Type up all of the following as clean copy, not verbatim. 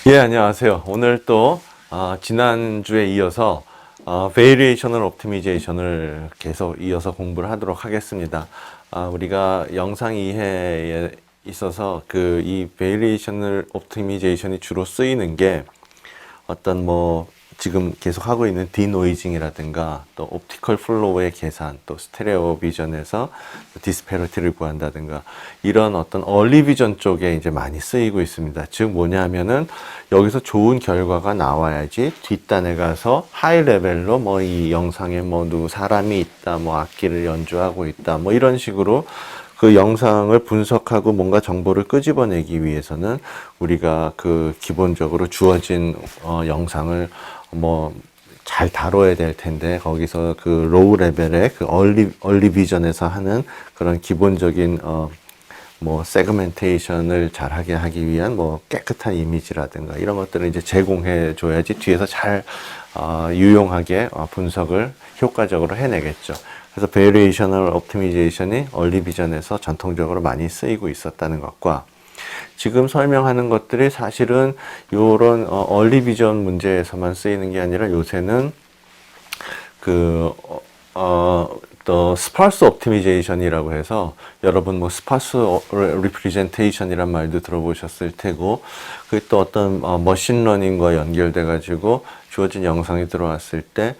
예, 안녕하세요. 오늘 또 지난주에 이어서 베리에이셔널 옵티미제이션을 계속 이어서 공부를 하도록 하겠습니다. 우리가 영상 이해에 있어서 이 베리에이셔널 옵티미제이션이 주로 쓰이는 게 어떤 지금 계속 하고 있는 디노이징이라든가 또 옵티컬 플로우의 계산, 또 스테레오 비전에서 디스페러티를 구한다든가 이런 어떤 얼리 비전 쪽에 이제 많이 쓰이고 있습니다. 즉 뭐냐면은 여기서 좋은 결과가 나와야지 뒷단에 가서 하이 레벨로 이 영상에 누구 사람이 있다, 악기를 연주하고 있다, 이런 식으로 그 영상을 분석하고 뭔가 정보를 끄집어내기 위해서는 우리가 기본적으로 주어진 영상을 잘 다뤄야 될 텐데, 거기서 로우 레벨의 얼리 비전에서 하는 그런 기본적인 세그멘테이션을 잘하게 하기 위한 깨끗한 이미지라든가 이런 것들을 이제 제공해 줘야지 뒤에서 잘 유용하게 분석을 효과적으로 해내겠죠. 그래서 베리에이셔널 옵티미제이션이 얼리 비전에서 전통적으로 많이 쓰이고 있었다는 것과, 지금 설명하는 것들이 사실은 요런 얼리 비전 문제에서만 쓰이는 게 아니라 요새는 또 스파스 옵티미제이션이라고 해서, 여러분 스파스 리프레젠테이션이란 말도 들어보셨을 테고, 그게 또 어떤 머신러닝과 연결돼 가지고 주어진 영상이 들어왔을 때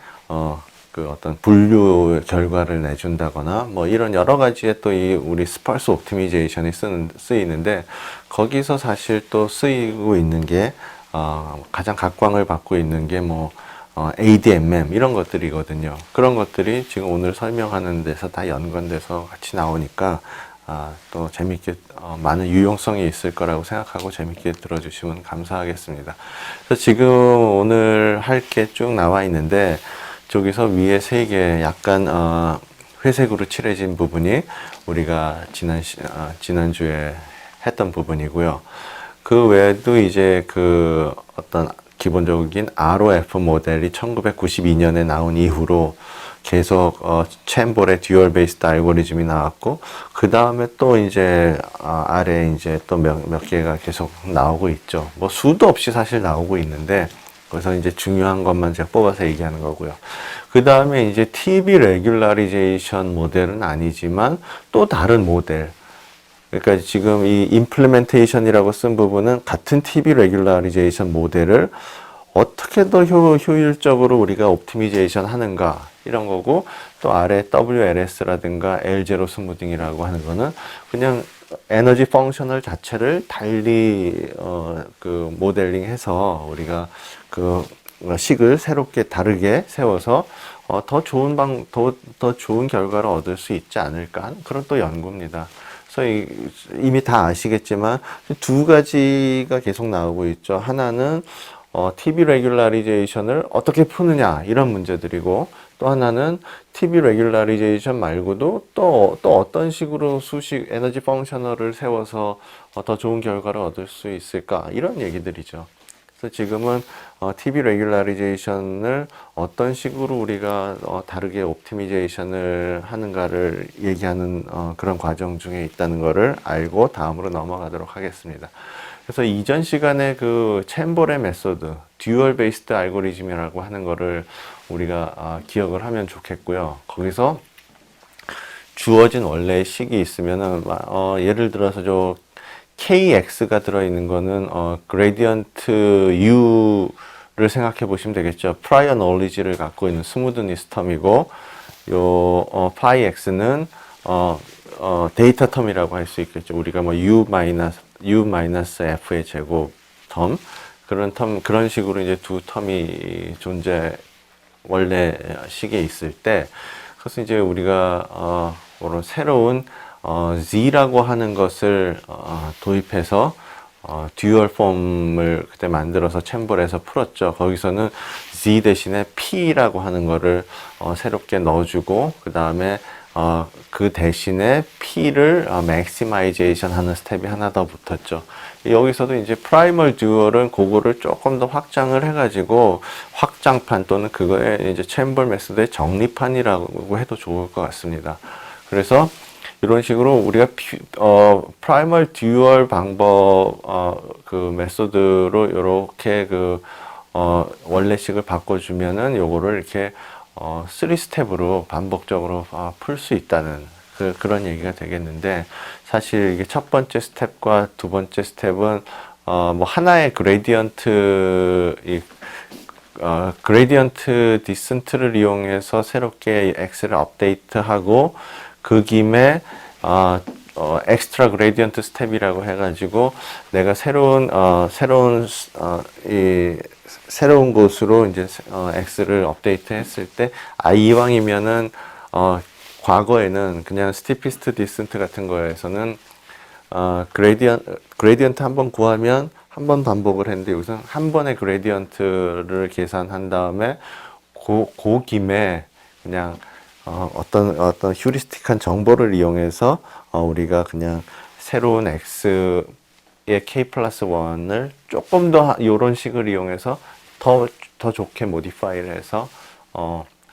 어떤 분류 결과를 내준다거나 이런 여러 가지의 또 우리 스파스 옵티미제이션이 쓰이는데, 거기서 사실 또 쓰이고 있는 게 가장 각광을 받고 있는 게 ADMM 이런 것들이거든요. 그런 것들이 지금 오늘 설명하는 데서 다 연관돼서 같이 나오니까 또 재밌게 많은 유용성이 있을 거라고 생각하고 재밌게 들어주시면 감사하겠습니다. 그래서 지금 오늘 할 게 쭉 나와 있는데, 저기서 위에 세 개 약간 회색으로 칠해진 부분이 우리가 지난주에 했던 부분이고요. 그 외에도 이제 어떤 기본적인 ROF 모델이 1992년에 나온 이후로 계속 챔버의 듀얼 베이스드 알고리즘이 나왔고, 그 다음에 또 이제 아래 이제 또 몇 개가 계속 나오고 있죠. 수도 없이 사실 나오고 있는데, 그래서 이제 중요한 것만 제가 뽑아서 얘기하는 거고요. 그 다음에 이제 TV 레귤러리제이션 모델은 아니지만 또 다른 모델. 그러니까 지금 이 임플리멘테이션이라고 쓴 부분은 같은 TV 레귤러리제이션 모델을 어떻게 더 효율적으로 우리가 옵티미제이션 하는가 이런 거고, 또 아래 WLS라든가 L0 스무딩이라고 하는 거는 그냥 에너지 펑셔널 자체를 달리 모델링해서 우리가 식을 새롭게 다르게 세워서 더 좋은 결과를 얻을 수 있지 않을까 하는 그런 또 연구입니다. 그래서 이미 다 아시겠지만 두 가지가 계속 나오고 있죠. 하나는 TV 레귤러리제이션을 어떻게 푸느냐 이런 문제들이고, 또 하나는 TV 레귤러리제이션 말고도 또 어떤 식으로 에너지 펑셔널을 세워서 더 좋은 결과를 얻을 수 있을까 이런 얘기들이죠. 그래서 지금은 TV 레귤러리제이션을 어떤 식으로 우리가 다르게 옵티미제이션을 하는가를 얘기하는 그런 과정 중에 있다는 것을 알고 다음으로 넘어가도록 하겠습니다. 그래서 이전 시간에 챔버의 메소드, 듀얼 베이스드 알고리즘이라고 하는 거를 우리가 기억을 하면 좋겠고요. 거기서 주어진 원래의 식이 있으면은 예를 들어서 KX가 들어있는 거는 그레디언트 U를 생각해 보시면 되겠죠. 프라이어 knowledge를 갖고 있는 스무드니스 텀이고, 파이 X는 데이터 텀이라고 할 수 있겠죠. 우리가 U-F의 제곱 텀, 그런 식으로 이제 두 텀이 원래 식에 있을 때, 그래서 이제 우리가 그런 새로운 Z라고 하는 것을 도입해서 듀얼 폼을 그때 만들어서 챔버에서 풀었죠. 거기서는 Z 대신에 P라고 하는 거를 새롭게 넣어주고, 그 다음에 그 대신에 P를 맥시마이제이션 하는 스텝이 하나 더 붙었죠. 여기서도 이제 프라이멀 듀얼은 그거를 조금 더 확장을 해가지고 확장판 또는 그거의 이제 챔버 메소드의 정리판이라고 해도 좋을 것 같습니다. 그래서 이런 식으로 우리가 primal dual 방법 그 메소드로 이렇게 원래식을 바꿔주면은 요거를 이렇게 3스텝으로 반복적으로 풀 수 있다는 그런 얘기가 되겠는데, 사실 이게 첫 번째 스텝과 두 번째 스텝은 뭐 하나의 그레디언트 디센트를 이용해서 새롭게 X를 업데이트하고, 그 김에 엑스트라 그레디언트 스텝이라고 해가지고 내가 새로운 곳으로 이제 X를 업데이트 했을 때, 이왕이면은 과거에는 그냥 스티피스트 디센트 같은 거에서는 그레디언트 한 번 구하면 한 번 반복을 했는데, 여기서 한 번의 그레디언트를 계산한 다음에 그 김에 그냥 어떤 휴리스틱한 정보를 이용해서 우리가 그냥 새로운 x의 k 플러스 1을 조금 더 이런 식을 이용해서 더 좋게 모디파이를 해서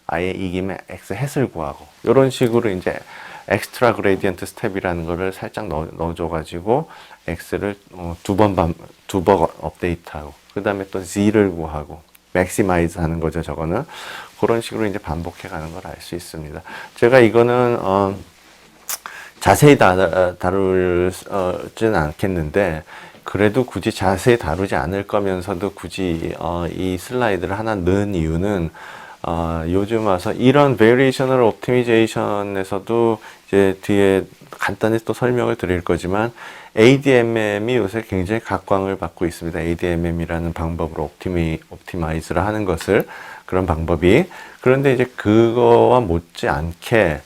아예 이 김에 x 햇을 구하고, 이런 식으로 이제 엑스트라 그레디언트 스텝이라는 거를 살짝 넣어줘가지고 x를 두 번 업데이트하고, 그 다음에 또 z를 구하고 맥시마이즈 하는 거죠. 저거는 그런 식으로 이제 반복해 가는 걸 알 수 있습니다. 제가 이거는 자세히 다루지는 않겠는데, 그래도 굳이 자세히 다루지 않을 거면서도 굳이 이 슬라이드를 하나 넣은 이유는, 요즘 와서 이런 베리에이셔널 옵티미제이션에서도 이제 뒤에 간단히 또 설명을 드릴 거지만, ADMM이 요새 굉장히 각광을 받고 있습니다. ADMM이라는 방법으로 옵티마이즈를 하는 것을, 그런 방법이. 그런데 이제 그거와 못지않게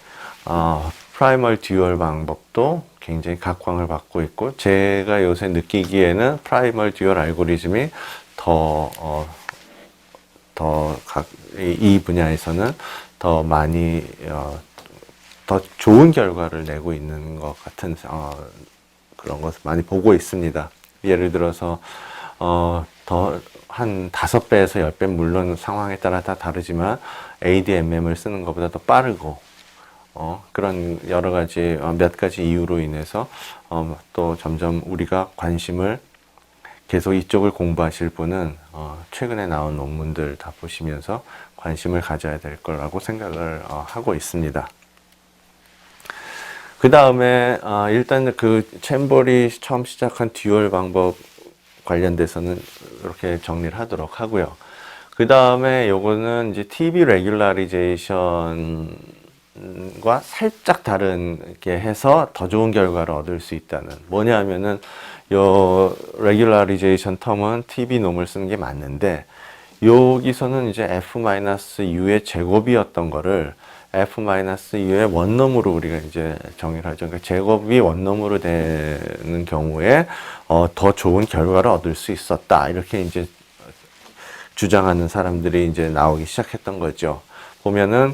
프라이멀 듀얼 방법도 굉장히 각광을 받고 있고, 제가 요새 느끼기에는 프라이멀 듀얼 알고리즘이 이 분야에서는 더 많이 더 좋은 결과를 내고 있는 것 같은 그런 것을 많이 보고 있습니다. 예를 들어서 더 한 5배에서 10배, 물론 상황에 따라 다 다르지만 ADMM을 쓰는 것보다 더 빠르고, 그런 여러 가지 몇 가지 이유로 인해서 또 점점 우리가 관심을, 계속 이쪽을 공부하실 분은 최근에 나온 논문들 다 보시면서 관심을 가져야 될 거라고 생각을 하고 있습니다. 그 다음에 일단 그 챔버리 처음 시작한 듀얼 방법 관련돼서는 이렇게 정리를 하도록 하고요. 그 다음에 요거는 이제 TV 레귤라리제이션과 살짝 다르게 해서 더 좋은 결과를 얻을 수 있다는, 뭐냐 하면은 요 레귤라리제이션 텀은 TV 놈을 쓰는 게 맞는데, 여기서는 이제 f-u의 제곱이었던 거를 f-u의 원놈으로 우리가 이제 정의를 하죠. 그러니까 제곱이 원놈으로 되는 경우에 더 좋은 결과를 얻을 수 있었다, 이렇게 이제 주장하는 사람들이 이제 나오기 시작했던 거죠. 보면은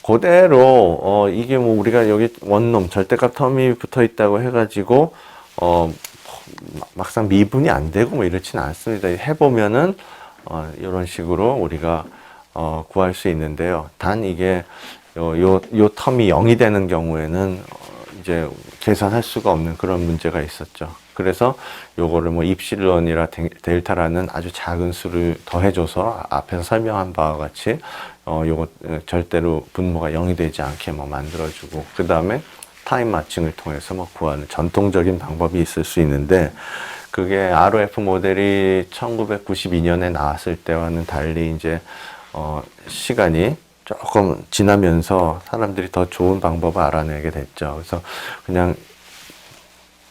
그대로 이게 뭐 우리가 여기 원놈 절대값 텀이 붙어 있다고 해가지고 막상 미분이 안 되고 뭐 이렇지는 않습니다. 해보면은 이런 식으로 우리가 구할 수 있는데요. 단 이게 요 텀이 0이 되는 경우에는 이제 계산할 수가 없는 그런 문제가 있었죠. 그래서 요거를 뭐 입실론이라 델타라는 아주 작은 수를 더해줘서 앞에서 설명한 바와 같이 요거 절대로 분모가 0이 되지 않게 뭐 만들어주고, 그 다음에 타임 마칭을 통해서 뭐 구하는 전통적인 방법이 있을 수 있는데, 그게 ROF 모델이 1992년에 나왔을 때와는 달리 이제 시간이 조금 지나면서 사람들이 더 좋은 방법을 알아내게 됐죠. 그래서 그냥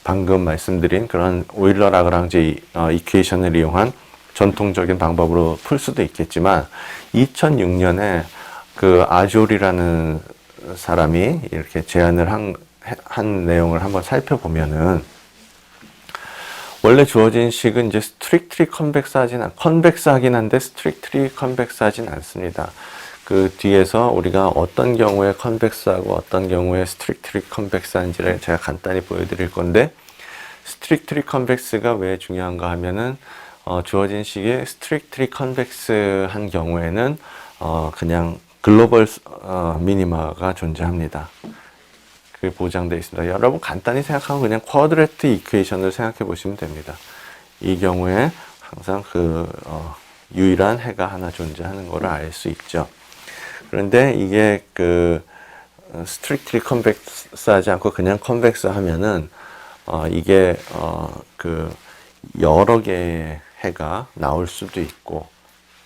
방금 말씀드린 그런 오일러 라그랑지 이퀘이션을 이용한 전통적인 방법으로 풀 수도 있겠지만, 2006년에 그 아졸이라는 사람이 이렇게 제안을 한 내용을 한번 살펴보면은, 원래 주어진 식은 이제 스트릭트리 컨벡스하긴 한데 스트릭트리 컨벡스하진 않습니다. 그 뒤에서 우리가 어떤 경우에 컨벡스하고 어떤 경우에 스트릭트리 컨벡스한지를 제가 간단히 보여드릴 건데, 스트릭트리 컨벡스가 왜 중요한가 하면은 주어진 식이 스트릭트리 컨벡스한 경우에는 그냥 글로벌 미니마가 존재합니다. 그게 보장되어 있습니다. 여러분 간단히 생각하면 그냥 쿼드레트 이퀘이션을 생각해 보시면 됩니다. 이 경우에 항상 유일한 해가 하나 존재하는 것을 알 수 있죠. 그런데 이게 strictly convex하지 않고 그냥 convex 하면은 이게 여러 개의 해가 나올 수도 있고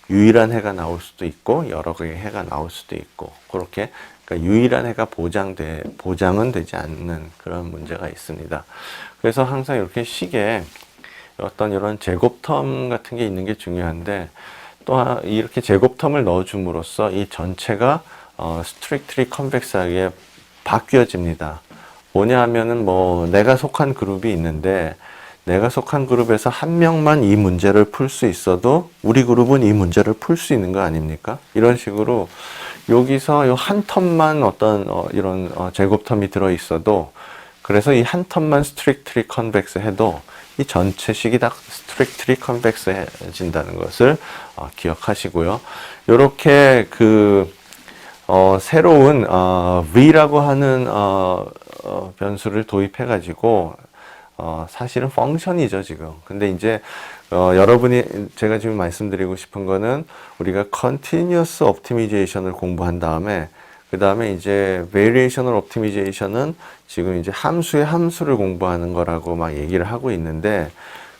유일한 해가 나올 수도 있고 여러 개의 해가 나올 수도 있고 그렇게 그러니까 유일한 해가 보장은 되지 않는 그런 문제가 있습니다. 그래서 항상 이렇게 식에 어떤 이런 제곱텀 같은 게 있는 게 중요한데 또 이렇게 제곱텀을 넣어줌으로써 이 전체가 strictly convex하게 바뀌어집니다. 뭐냐 하면은 내가 속한 그룹이 있는데 내가 속한 그룹에서 한 명만 이 문제를 풀 수 있어도 우리 그룹은 이 문제를 풀 수 있는 거 아닙니까? 이런 식으로 여기서 요 한 텀만 어떤 이런 제곱텀이 들어 있어도 그래서 이 한 텀만 strictly convex 해도 이 전체 식이 다 strictly convex해진다는 것을 기억하시고요. 이렇게 새로운 V라고 하는 변수를 도입해 가지고 사실은 펑션이죠 지금. 근데 이제 여러분이 제가 지금 말씀드리고 싶은 거는 우리가 continuous optimization을 공부한 다음에 그 다음에 이제 variational optimization은 지금 이제 함수의 함수를 공부하는 거라고 막 얘기를 하고 있는데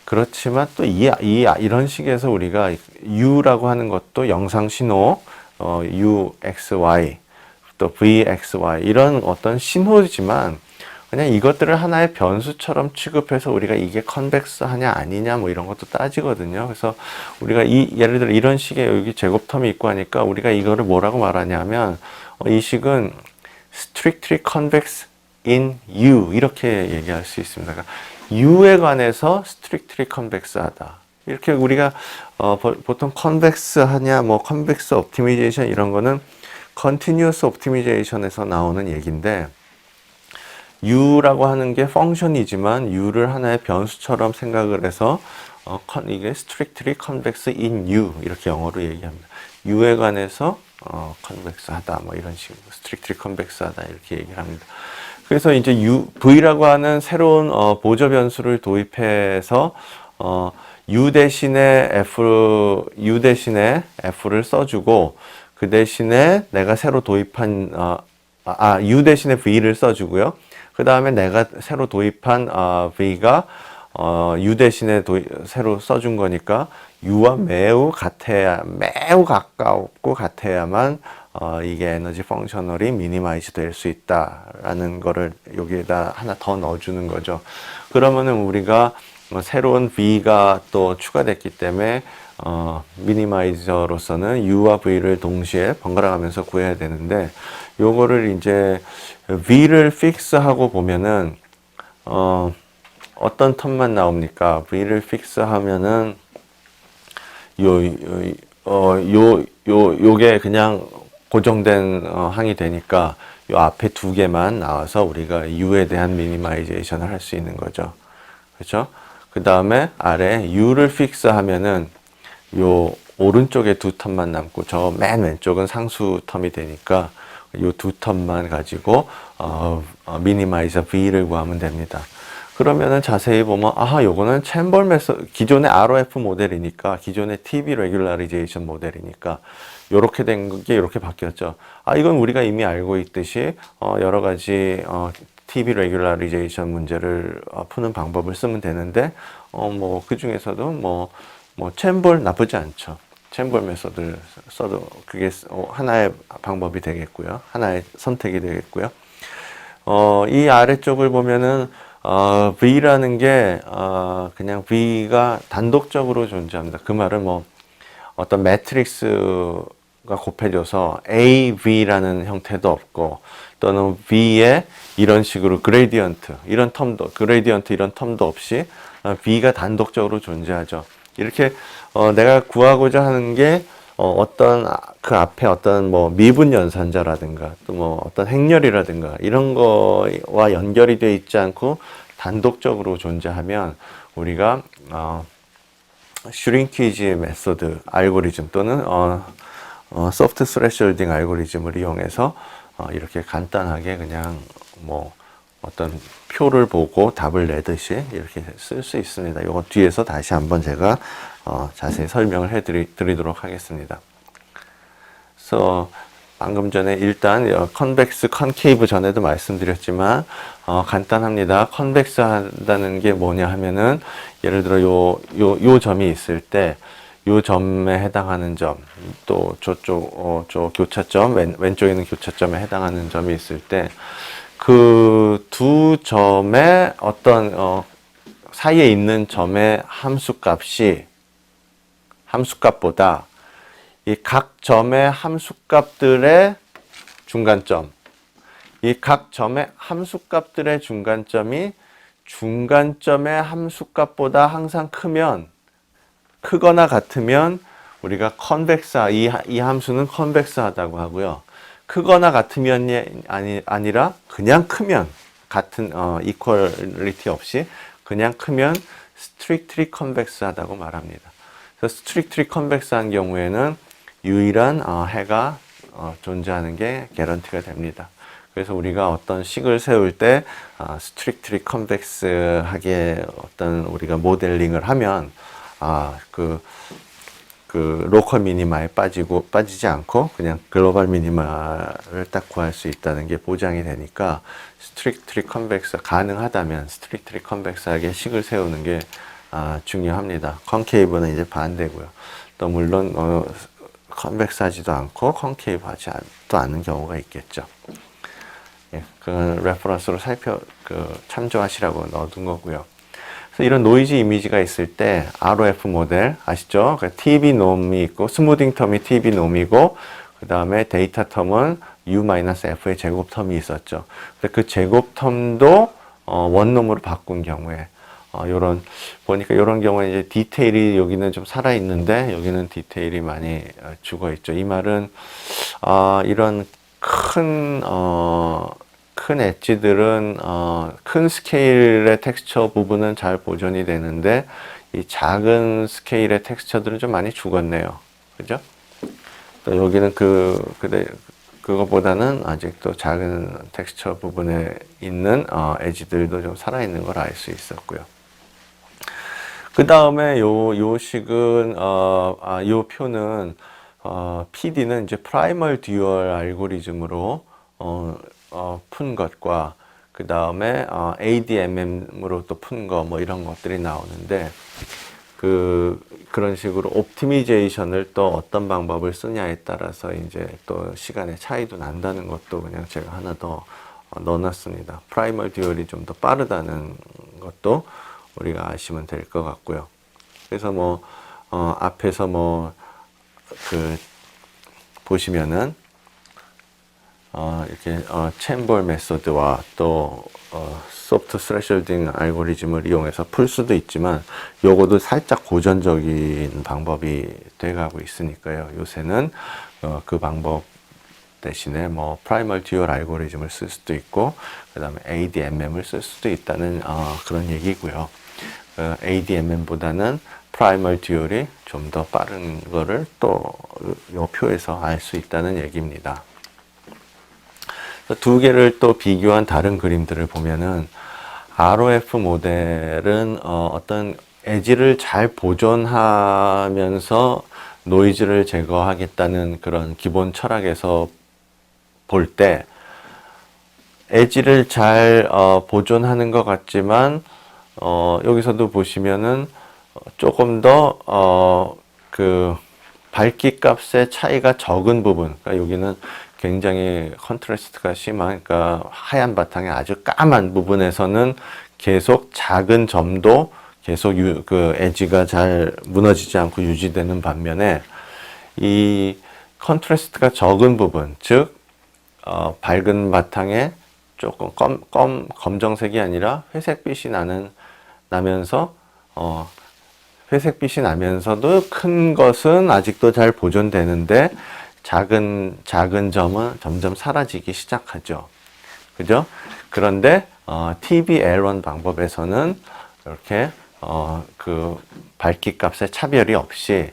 그렇지만 또 이런 식에서 우리가 U라고 하는 것도 영상 신호 UXY 또 VXY 이런 어떤 신호지만 그냥 이것들을 하나의 변수처럼 취급해서 우리가 이게 컨벡스 하냐 아니냐 뭐 이런 것도 따지거든요. 그래서 우리가 예를 들어 이런 식의 여기 제곱텀이 있고 하니까 우리가 이거를 뭐라고 말하냐면 이 식은 strictly convex in U 이렇게 얘기할 수 있습니다. 그러니까 U에 관해서 strictly convex하다. 이렇게 우리가 보통 convex 하냐 뭐 convex optimization 이런 거는 continuous optimization에서 나오는 얘기인데 U라고 하는 게 펑션이지만 U를 하나의 변수처럼 생각을 해서 이게 strictly convex in U 이렇게 영어로 얘기합니다. U에 관해서 convex하다 뭐 이런 식으로 strictly convex하다 이렇게 얘기를 합니다. 그래서 이제 V라고 하는 새로운 보조 변수를 도입해서 U 대신에 F를 써주고 그 대신에 내가 새로 도입한 U 대신에 V를 써주고요. 그 다음에 내가 새로 도입한 V가 U 대신에 새로 써준 거니까 U와 매우 가깝고 같아야만 이게 에너지 펑셔널이 미니마이즈 될 수 있다라는 거를 여기에다 하나 더 넣어주는 거죠. 그러면은 우리가 새로운 V가 또 추가됐기 때문에 미니마이저로서는 U와 V를 동시에 번갈아 가면서 구해야 되는데 요거를 이제 V를 픽스하고 보면은 어떤 텀만 나옵니까? V를 픽스하면은 요게 그냥 고정된 항이 되니까 요 앞에 두 개만 나와서 우리가 U에 대한 미니마이제이션을 할 수 있는 거죠. 그렇죠? 그 다음에 아래 U를 픽스하면은 요 오른쪽에 두 텀만 남고 저 맨 왼쪽은 상수 텀이 되니까 요 두 텀만 가지고 미니마이저 V를 구하면 됩니다. 그러면은 자세히 보면 요거는 챔벌 메소드 기존의 ROF 모델이니까 기존의 TB 레귤라리제이션 모델이니까 요렇게 된 게 이렇게 바뀌었죠. 이건 우리가 이미 알고 있듯이 여러 가지 TB 레귤라리제이션 문제를 푸는 방법을 쓰면 되는데 그 중에서도 챔벌 나쁘지 않죠. 챔벌 메소드를 써도 그게 하나의 방법이 되겠고요. 하나의 선택이 되겠고요. 이 아래쪽을 보면은 V라는 게 그냥 V가 단독적으로 존재합니다. 그 말은 어떤 매트릭스가 곱해져서 AV라는 형태도 없고 또는 V에 이런 식으로 그레디언트 이런 텀도 없이 V가 단독적으로 존재하죠. 이렇게 내가 구하고자 하는 게 어떤 그 앞에 어떤 미분 연산자라든가 또 어떤 행렬이라든가 이런 거와 연결이 되어 있지 않고 단독적으로 존재하면 우리가 슈링키지 메소드 알고리즘 또는 소프트 스레셜딩 알고리즘을 이용해서 이렇게 간단하게 그냥 어떤 표를 보고 답을 내듯이 이렇게 쓸 수 있습니다. 이거 뒤에서 다시 한번 제가 자세히 설명을 해드리도록 하겠습니다. 그래서 방금 전에 일단 컨벡스, 컨케이브 전에도 말씀드렸지만 간단합니다. 컨벡스 한다는 게 뭐냐 하면은 예를 들어 요 점이 있을 때 요 점에 해당하는 점, 또 저쪽 저 교차점 왼쪽에 있는 교차점에 해당하는 점이 있을 때 그 두 점의 어떤 사이에 있는 점의 함수값보다 이 각 점의 함수값들의 중간점, 이 각 점의 함수값들의 중간점이 중간점의 함수값보다 항상 크거나 같으면 우리가 컨벡스하, 이 함수는 컨벡스하다고 하고요. 크거나 같으면이 아니라 그냥 크면, 같은 이퀄리티 없이 그냥 크면 strictly convex하다고 말합니다. 그래서 strictly convex한 경우에는 유일한 해가 존재하는 게 개런티가 됩니다. 그래서 우리가 어떤 식을 세울 때 strictly convex하게 어떤 우리가 모델링을 하면 그 로컬 미니마에 빠지지 않고 그냥 글로벌 미니마를 딱 구할 수 있다는 게 보장이 되니까 strictly convex 가능하다면 strictly convex하게 식을 세우는 게 중요합니다. 컨케이브는 이제 반대고요. 또 물론 컨벡스하지도 않고 컨케이브하지도 않는 경우가 있겠죠. 예, 그 레퍼런스로 참조하시라고 넣어둔 거고요. 그래서 이런 노이즈 이미지가 있을 때 ROF 모델 아시죠? TB 놈이 있고 스무딩 텀이 TB 놈이고 그 다음에 데이터 텀은 U-F의 제곱 텀이 있었죠. 그 제곱 텀도 원놈으로 바꾼 경우에 보니까 요런 경우에 이제 디테일이 여기는 좀 살아 있는데 여기는 디테일이 많이 죽어 있죠. 이 말은 이런 큰 엣지들은 큰 스케일의 텍스처 부분은 잘 보존이 되는데 이 작은 스케일의 텍스처들은 좀 많이 죽었네요. 그죠? 또 여기는 그거보다는 아직도 작은 텍스처 부분에 있는 엣지들도 좀 살아있는 걸 알 수 있었고요. 그 다음에 요 식은 요 표는 PD는 이제 프라이멀 듀얼 알고리즘으로 푼 것과 그 다음에 ADMM으로 또 푼 거 뭐 이런 것들이 나오는데 그런 식으로 옵티미제이션을 또 어떤 방법을 쓰냐에 따라서 이제 또 시간의 차이도 난다는 것도 그냥 제가 하나 더 넣어놨습니다. 프라이멀 듀얼이 좀 더 빠르다는 것도 우리가 아시면 될 것 같고요. 그래서 앞에서 보시면은 이렇게 챔버 메소드와 또 소프트 스레셜딩 알고리즘을 이용해서 풀 수도 있지만 요거도 살짝 고전적인 방법이 돼가고 있으니까요. 요새는 그 방법 대신에 프라이멀 듀얼 알고리즘을 쓸 수도 있고 그 다음에 ADMM을 쓸 수도 있다는 그런 얘기고요. ADMM보다는 프라이멀 듀얼이 좀 더 빠른 거를 또 요 표에서 알 수 있다는 얘기입니다. 두 개를 또 비교한 다른 그림들을 보면은 ROF 모델은 어떤 엣지를 잘 보존하면서 노이즈를 제거하겠다는 그런 기본 철학에서 볼 때 엣지를 잘 보존하는 것 같지만 여기서도 보시면은 조금 더 그 밝기 값의 차이가 적은 부분, 그러니까 여기는 굉장히 컨트라스트가 심한, 그러니까 하얀 바탕에 아주 까만 부분에서는 계속 작은 점도 계속 그 엣지가 잘 무너지지 않고 유지되는 반면에 이 컨트라스트가 적은 부분, 즉 밝은 바탕에 조금 검정색이 아니라 회색빛이 나면서 회색빛이 나면서도 큰 것은 아직도 잘 보존되는데 작은 점은 점점 사라지기 시작하죠. 그죠? 그런데 TB-L1 방법에서는 이렇게 그 밝기 값의 차별이 없이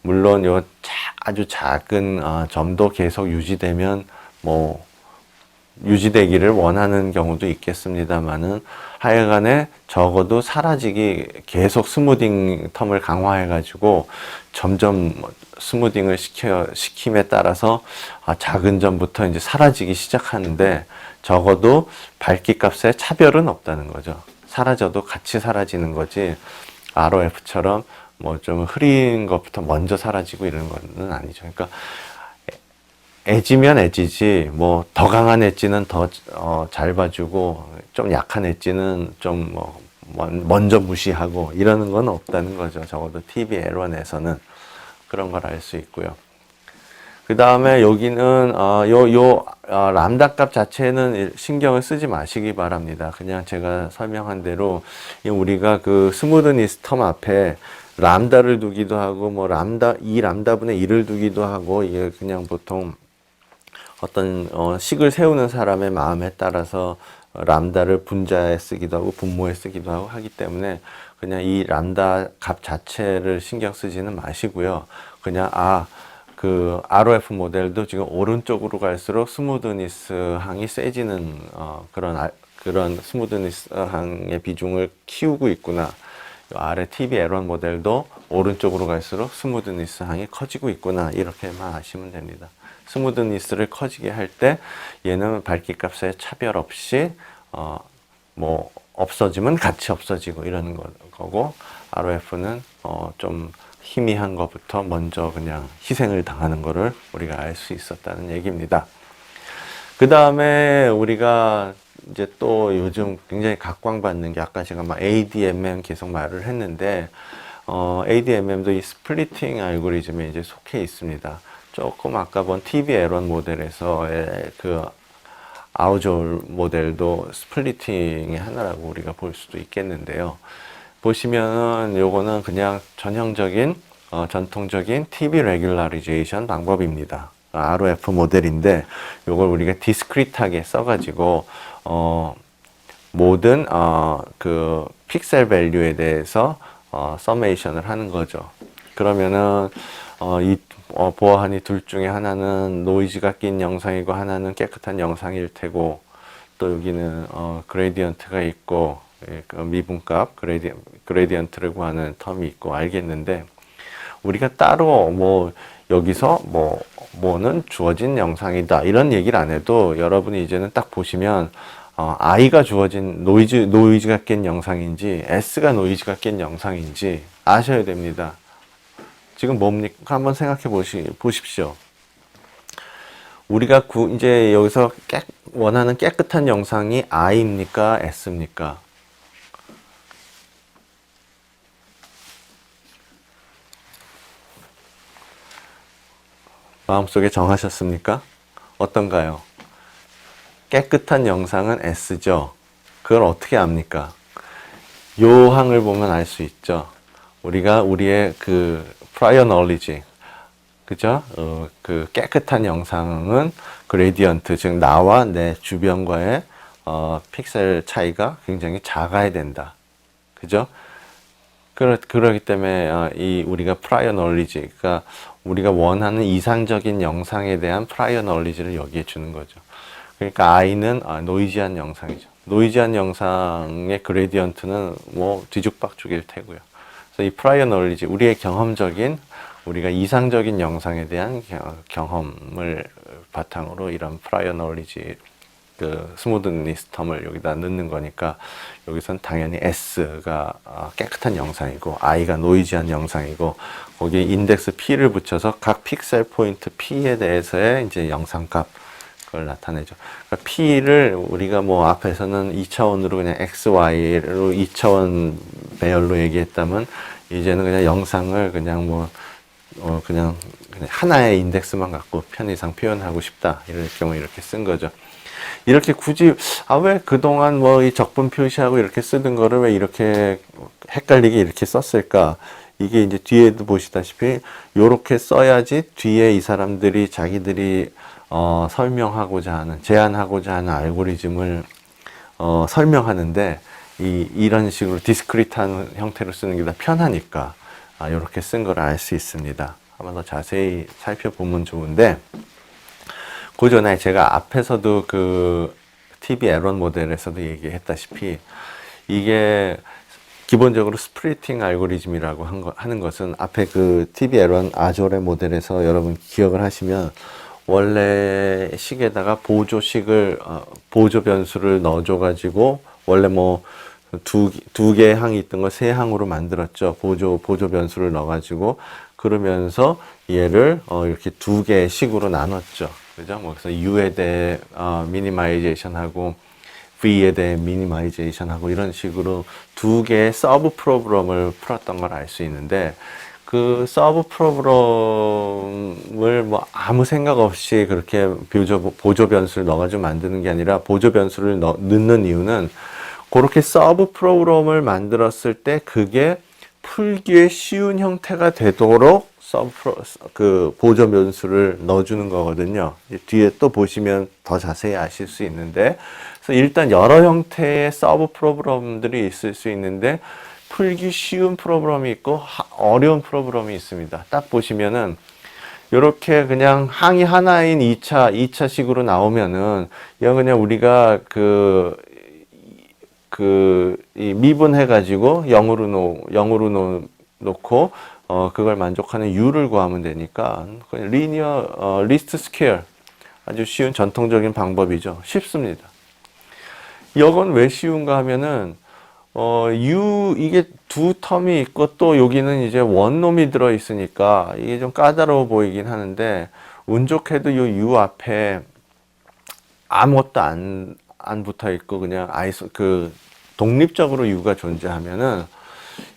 물론 요 아주 작은 점도 계속 유지되면 유지되기를 원하는 경우도 있겠습니다만은 하여간에 적어도 사라지기 계속 스무딩 텀을 강화해가지고 점점 스무딩을 시킴에 따라서 작은 점부터 이제 사라지기 시작하는데 적어도 밝기 값에 차별은 없다는 거죠. 사라져도 같이 사라지는 거지 ROF처럼 뭐 좀 흐린 것부터 먼저 사라지고 이런 건 아니죠. 그러니까 엣지면 엣지지 뭐 더 강한 엣지는 더 잘 봐주고 좀 약한 엣지는 좀 뭐 먼저 무시하고 이러는 건 없다는 거죠. 적어도 TV L1에서는 그런 걸 알 수 있고요. 그 다음에 여기는 람다 값 자체는 신경을 쓰지 마시기 바랍니다. 그냥 제가 설명한 대로 우리가 그 스무드니스 텀 앞에 람다를 두기도 하고 뭐 람다분의 1을 두기도 하고 이게 그냥 보통 어떤 식을 세우는 사람의 마음에 따라서 람다를 분자에 쓰기도 하고 분모에 쓰기도 하고 하기 때문에 그냥 이 람다 값 자체를 신경 쓰지는 마시고요. 그냥 그 ROF 모델도 지금 오른쪽으로 갈수록 스무드니스 항이 세지는 그런 스무드니스 항의 비중을 키우고 있구나. 아래 TV L1 모델도 오른쪽으로 갈수록 스무드니스 항이 커지고 있구나. 이렇게만 아시면 됩니다. 스무드니스를 커지게 할 때 얘는 밝기 값에 차별 없이 뭐 없어지면 같이 없어지고 이러는 거고 ROF는 좀 희미한 것부터 먼저 그냥 희생을 당하는 거를 우리가 알 수 있었다는 얘기입니다. 그 다음에 우리가 이제 또 요즘 굉장히 각광받는 게 아까 제가 막 ADMM 계속 말을 했는데 ADMM도 이 스플리팅 알고리즘에 이제 속해 있습니다. 조금 아까 본 TV L1 모델에서의 그 아우졸 모델도 스플리팅의 하나라고 우리가 볼 수도 있겠는데요. 보시면은 요거는 그냥 전형적인 전통적인 TV 레귤러리제이션 방법입니다. ROF 모델인데 요걸 우리가 디스크리트하게 써가지고 모든 그 픽셀 밸류에 대해서 서메이션을 하는 거죠. 그러면은 보아하니 둘 중에 하나는 노이즈가 낀 영상이고 하나는 깨끗한 영상일 테고 또 여기는 그레디언트가 있고 미분값 그레디언트를 구하는 텀이 있고 알겠는데 우리가 따로 뭐 여기서 뭐는 주어진 영상이다 이런 얘기를 안 해도 여러분이 이제는 딱 보시면 I가 주어진 노이즈가 낀 영상인지 S가 노이즈가 낀 영상인지 아셔야 됩니다. 지금 뭡니까? 한번 생각해 보십시오. 우리가 이제 여기서 원하는 깨끗한 영상이 I입니까? S입니까? 마음속에 정하셨습니까? 어떤가요? 깨끗한 영상은 S죠. 그걸 어떻게 압니까? 요 항을 보면 알 수 있죠. 우리의 그 prior knowledge, 그죠? 그 깨끗한 영상은 그레디언트, 즉 나와 내 주변과의 픽셀 차이가 굉장히 작아야 된다. 그죠? 그러기 때문에 우리가 prior knowledge, 그러니까 우리가 원하는 이상적인 영상에 대한 prior knowledge를 여기에 주는 거죠. 그러니까 I는 노이지한 영상이죠. 노이지한 영상의 그레디언트는 뭐 뒤죽박죽일 테고요. 그래서 이 prior knowledge, 우리의 경험적인 우리가 이상적인 영상에 대한 경험을 바탕으로 이런 prior knowledge 그 스무드니스 텀을 여기다 넣는 거니까 여기선 당연히 S가 깨끗한 영상이고 I가 노이지한 영상이고 거기에 인덱스 P를 붙여서 각 픽셀 포인트 P에 대해서의 이제 영상값 그걸 나타내죠. 그러니까 P를 우리가 뭐 앞에서는 2차원으로 그냥 X, Y로 2차원 배열로 얘기했다면 이제는 그냥 영상을 그냥 그냥 하나의 인덱스만 갖고 편의상 표현하고 싶다 이럴 경우 이렇게 쓴 거죠. 이렇게 굳이 왜 그동안 뭐 이 적분 표시하고 이렇게 쓰던 거를 왜 이렇게 헷갈리게 이렇게 썼을까? 이게 이제 뒤에도 보시다시피 요렇게 써야지 뒤에 이 사람들이 자기들이 설명하고자 하는 제안하고자 하는 알고리즘을 설명하는데 이런 식으로 디스크리트한 형태로 쓰는 게 더 편하니까 요렇게 쓴 걸 알 수 있습니다. 한번 더 자세히 살펴보면 좋은데 그 전에 제가 앞에서도 그 TV 에런 모델에서도 얘기했다시피 이게 기본적으로 스플리팅 알고리즘이라고 하는 것은 앞에 그 TV 에런 아조레 모델에서 여러분 기억을 하시면 원래 식에다가 보조 변수를 넣어줘 가지고 원래 뭐 두 개의 항이 있던 걸 세 항으로 만들었죠. 보조 변수를 넣어가지고 그러면서 얘를 이렇게 두 개의 식으로 나눴죠. 그죠? 뭐 그래서 U에 대해 미니마이제이션 하고 V에 대해 미니마이제이션 하고 이런 식으로 두 개의 서브 프로그램을 풀었던 걸 알 수 있는데 그 서브 프로그램을 뭐 아무 생각 없이 그렇게 보조 변수를 넣어가지고 만드는 게 아니라 보조 변수를 넣는 이유는 그렇게 서브 프로그램을 만들었을 때 그게 풀기에 쉬운 형태가 되도록 그 보조 변수를 넣어주는 거거든요. 뒤에 또 보시면 더 자세히 아실 수 있는데, 그래서 일단 여러 형태의 서브 프로그램들이 있을 수 있는데 풀기 쉬운 프로그램이 있고 어려운 프로그램이 있습니다. 딱 보시면은 이렇게 그냥 항이 하나인 2차식으로 나오면은 이건 그냥 우리가 이 미분해가지고 0으로 놓고, 그걸 만족하는 U를 구하면 되니까, 그냥 리스트 스퀘어. 아주 쉬운 전통적인 방법이죠. 쉽습니다. 이건 왜 쉬운가 하면은, 이게 두 텀이 있고 또 여기는 이제 원놈이 들어있으니까 이게 좀 까다로워 보이긴 하는데, 운 좋게도 이 U 앞에 아무것도 안 붙어 있고 그냥 독립적으로 U가 존재하면은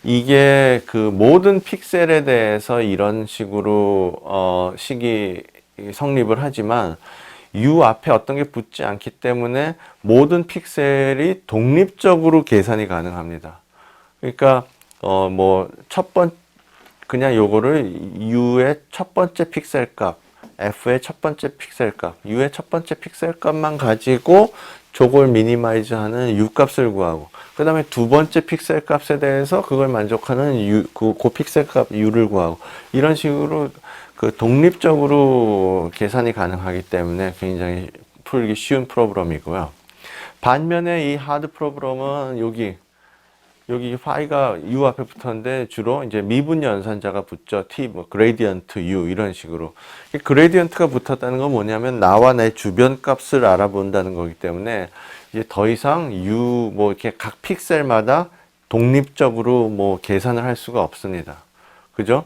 이게 그 모든 픽셀에 대해서 이런 식으로 식이 성립을 하지만 U 앞에 어떤 게 붙지 않기 때문에 모든 픽셀이 독립적으로 계산이 가능합니다. 그러니까 그냥 요거를 U의 첫 번째 픽셀 값, F의 첫 번째 픽셀 값, U의 첫 번째 픽셀 값만 가지고 저걸 미니마이즈 하는 U 값을 구하고, 그 다음에 두 번째 픽셀 값에 대해서 그걸 만족하는 그 픽셀 값 U를 구하고, 이런 식으로 그 독립적으로 계산이 가능하기 때문에 굉장히 풀기 쉬운 프로그램이고요. 반면에 이 하드 프로그램은 여기 파이가 U 앞에 붙었는데 주로 이제 미분 연산자가 붙죠. 그레디언트 U 이런 식으로. 그레디언트가 붙었다는 건 뭐냐면 나와 내 주변 값을 알아본다는 거기 때문에 이제 더 이상 이렇게 각 픽셀마다 독립적으로 계산을 할 수가 없습니다. 그죠?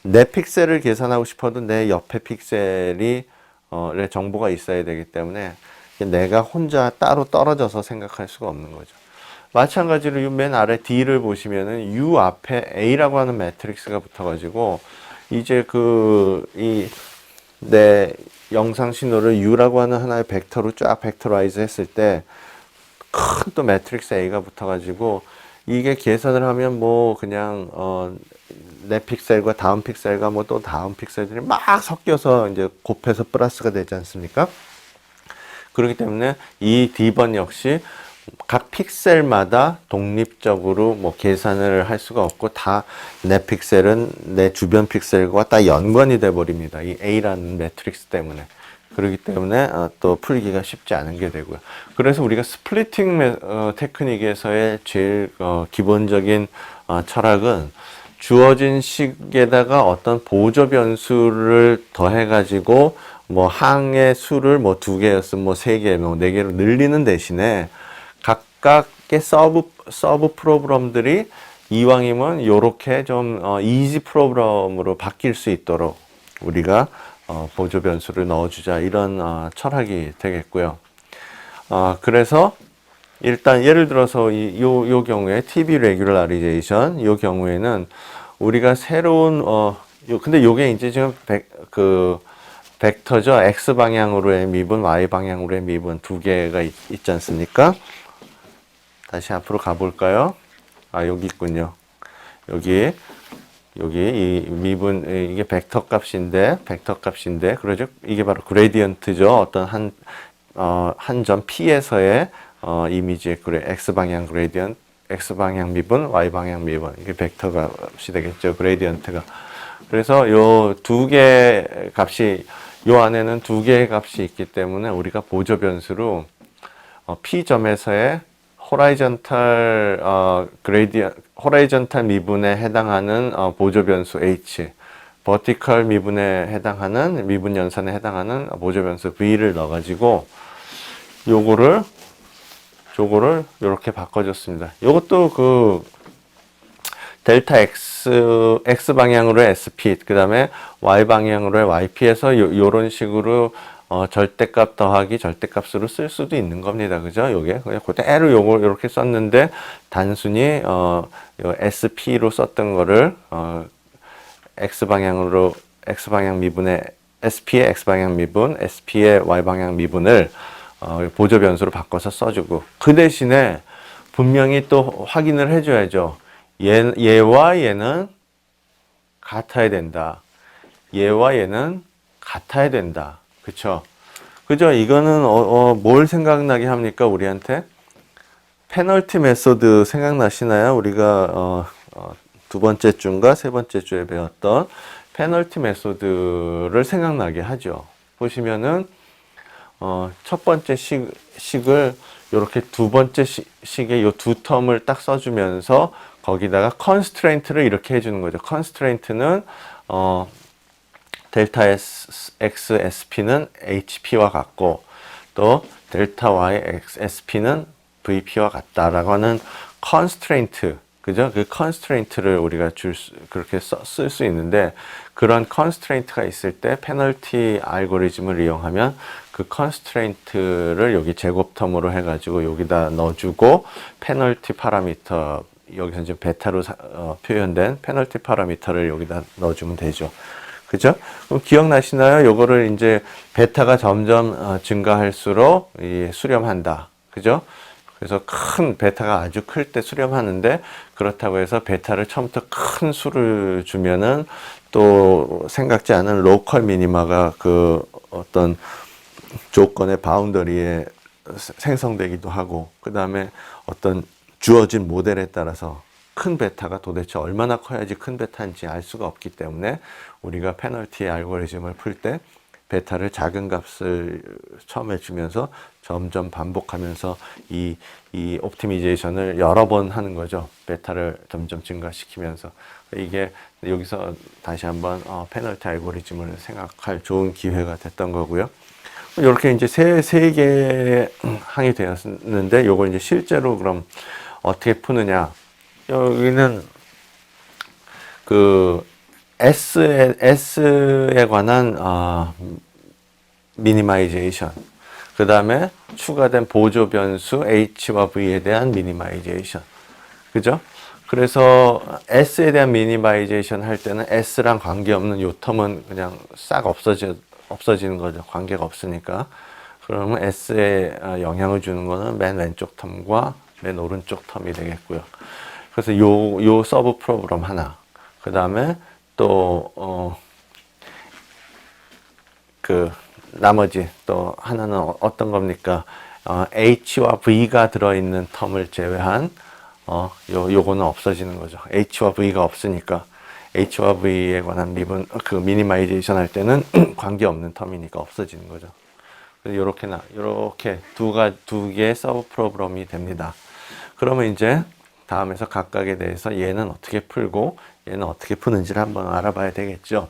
내 픽셀을 계산하고 싶어도 내 옆에 픽셀이 정보가 있어야 되기 때문에 내가 혼자 따로 떨어져서 생각할 수가 없는 거죠. 마찬가지로 맨 아래 D를 보시면은 U 앞에 A라고 하는 매트릭스가 붙어가지고 이제 내 영상 신호를 U라고 하는 하나의 벡터로 쫙 벡터라이즈 했을 때 큰 또 매트릭스 A가 붙어가지고 이게 계산을 하면 그냥 내 픽셀과 다음 픽셀과 또 다음 픽셀들이 막 섞여서 이제 곱해서 플러스가 되지 않습니까? 그렇기 때문에 이 D번 역시 각 픽셀마다 독립적으로 계산을 할 수가 없고 다 내 픽셀은 내 주변 픽셀과 다 연관이 돼 버립니다. 이 A라는 매트릭스 때문에. 그렇기 때문에 또 풀기가 쉽지 않은 게 되고요. 그래서 우리가 스플리팅 테크닉에서의 제일 기본적인 철학은 주어진 식에다가 어떤 보조 변수를 더해 가지고 항의 수를 두 개였으면 세 개, 네 개로 늘리는 대신에 각각의 서브 프로그램들이 이왕이면 요렇게 좀 이지 프로그램으로 바뀔 수 있도록 우리가 보조 변수를 넣어주자, 이런 철학이 되겠고요. 그래서 일단 예를 들어서 요 경우에 TV 레귤라리제이션 요 경우에는 우리가 새로운 근데 요게 이제 지금 벡터죠. X 방향으로의 미분, Y 방향으로의 미분 두 개가 있지 않습니까? 다시 앞으로 가볼까요? 여기 있군요. 여기 이 미분, 이게 벡터 값인데, 그러죠? 이게 바로 그레디언트죠. 어떤 한 점 P에서의 이미지의 X 방향 그레디언트, X 방향 미분, Y 방향 미분. 이게 벡터 값이 되겠죠. 그레디언트가. 그래서 요 두 개 값이 요 안에는 두 개의 값이 있기 때문에 우리가 보조 변수로 P점에서의 호라이전탈 미분에 해당하는 보조 변수 H, 버티컬 미분에 해당하는 미분 연산에 해당하는 보조 변수 V를 넣어가지고 요거를 이렇게 바꿔줬습니다. 요것도 그 델타 X 방향으로 SP, 그 다음에 Y 방향으로 YP에서 요런 식으로 절대값 더하기 절대값으로 쓸 수도 있는 겁니다. 그죠? 요게 그냥 그대로 요걸 이렇게 썼는데 단순히 요 SP로 썼던 거를 X 방향 미분의 SP의 X 방향 미분, SP의 Y 방향 미분을 보조 변수로 바꿔서 써주고, 그 대신에 분명히 또 확인을 해줘야죠. 얘와 얘는 같아야 된다. 얘와 얘는 같아야 된다. 그쵸? 그죠? 이거는 뭘 생각나게 합니까? 우리한테? 페널티 메소드 생각나시나요? 우리가 두 번째 주인가 세 번째 주에 배웠던 페널티 메소드를 생각나게 하죠. 보시면은 첫 번째 식을 이렇게 두 번째 식의 요 두 텀을 딱 써주면서 거기다가 constraint를 이렇게 해주는 거죠. constraint는 델타 X SP는 HP와 같고, 또 델타 Y SP는 VP와 같다라고 하는 constraint, 그죠? 그 constraint를 우리가 그렇게 쓸 수 있는데, 그런 constraint가 있을 때 페널티 알고리즘을 이용하면 그 constraint를 여기 제곱 텀으로 해가지고 여기다 넣어주고, 페널티 파라미터, 여기서 이제 베타로 표현된 페널티 파라미터를 여기다 넣어주면 되죠. 그죠? 그럼 기억나시나요? 요거를 이제 베타가 점점 증가할수록 수렴한다. 그죠? 그래서 큰 베타가 아주 클 때 수렴하는데, 그렇다고 해서 베타를 처음부터 큰 수를 주면은 또 생각지 않은 로컬 미니마가 그 어떤 조건의 바운더리에 생성되기도 하고, 그 다음에 어떤 주어진 모델에 따라서 큰 베타가 도대체 얼마나 커야지 큰 베타인지 알 수가 없기 때문에 우리가 페널티 알고리즘을 풀 때 베타를 작은 값을 처음에 주면서 점점 반복하면서 이 옵티미제이션을 여러 번 하는 거죠. 베타를 점점 증가시키면서. 이게 여기서 다시 한번 페널티 알고리즘을 생각할 좋은 기회가 됐던 거고요. 이렇게 이제 세 개 항이 되었는데, 요걸 이제 실제로 그럼 어떻게 푸느냐. 여기는 그 S에 관한 미니마이제이션, 그 다음에 추가된 보조 변수 H와 V에 대한 미니마이제이션, 그죠? 그래서 S에 대한 미니마이제이션 할 때는 S랑 관계없는 요 텀은 그냥 싹 없어지는 거죠. 관계가 없으니까. 그러면 S에 영향을 주는 거는 맨 왼쪽 텀과 맨 오른쪽 텀이 되겠고요. 그래서 요 서브 프로그램 하나, 그 다음에 또 그 나머지 또 하나는 어떤 겁니까? H와 V가 들어있는 텀을 제외한 요거는 없어지는 거죠. H와 V가 없으니까 H와 V에 관한 미분 그 미니마이제이션 할 때는 관계없는 텀이니까 없어지는 거죠. 요렇게 두 개의 서브 프로그램이 됩니다. 그러면 이제 다음에서 각각에 대해서 얘는 어떻게 풀고 얘는 어떻게 푸는지를 한번 알아봐야 되겠죠.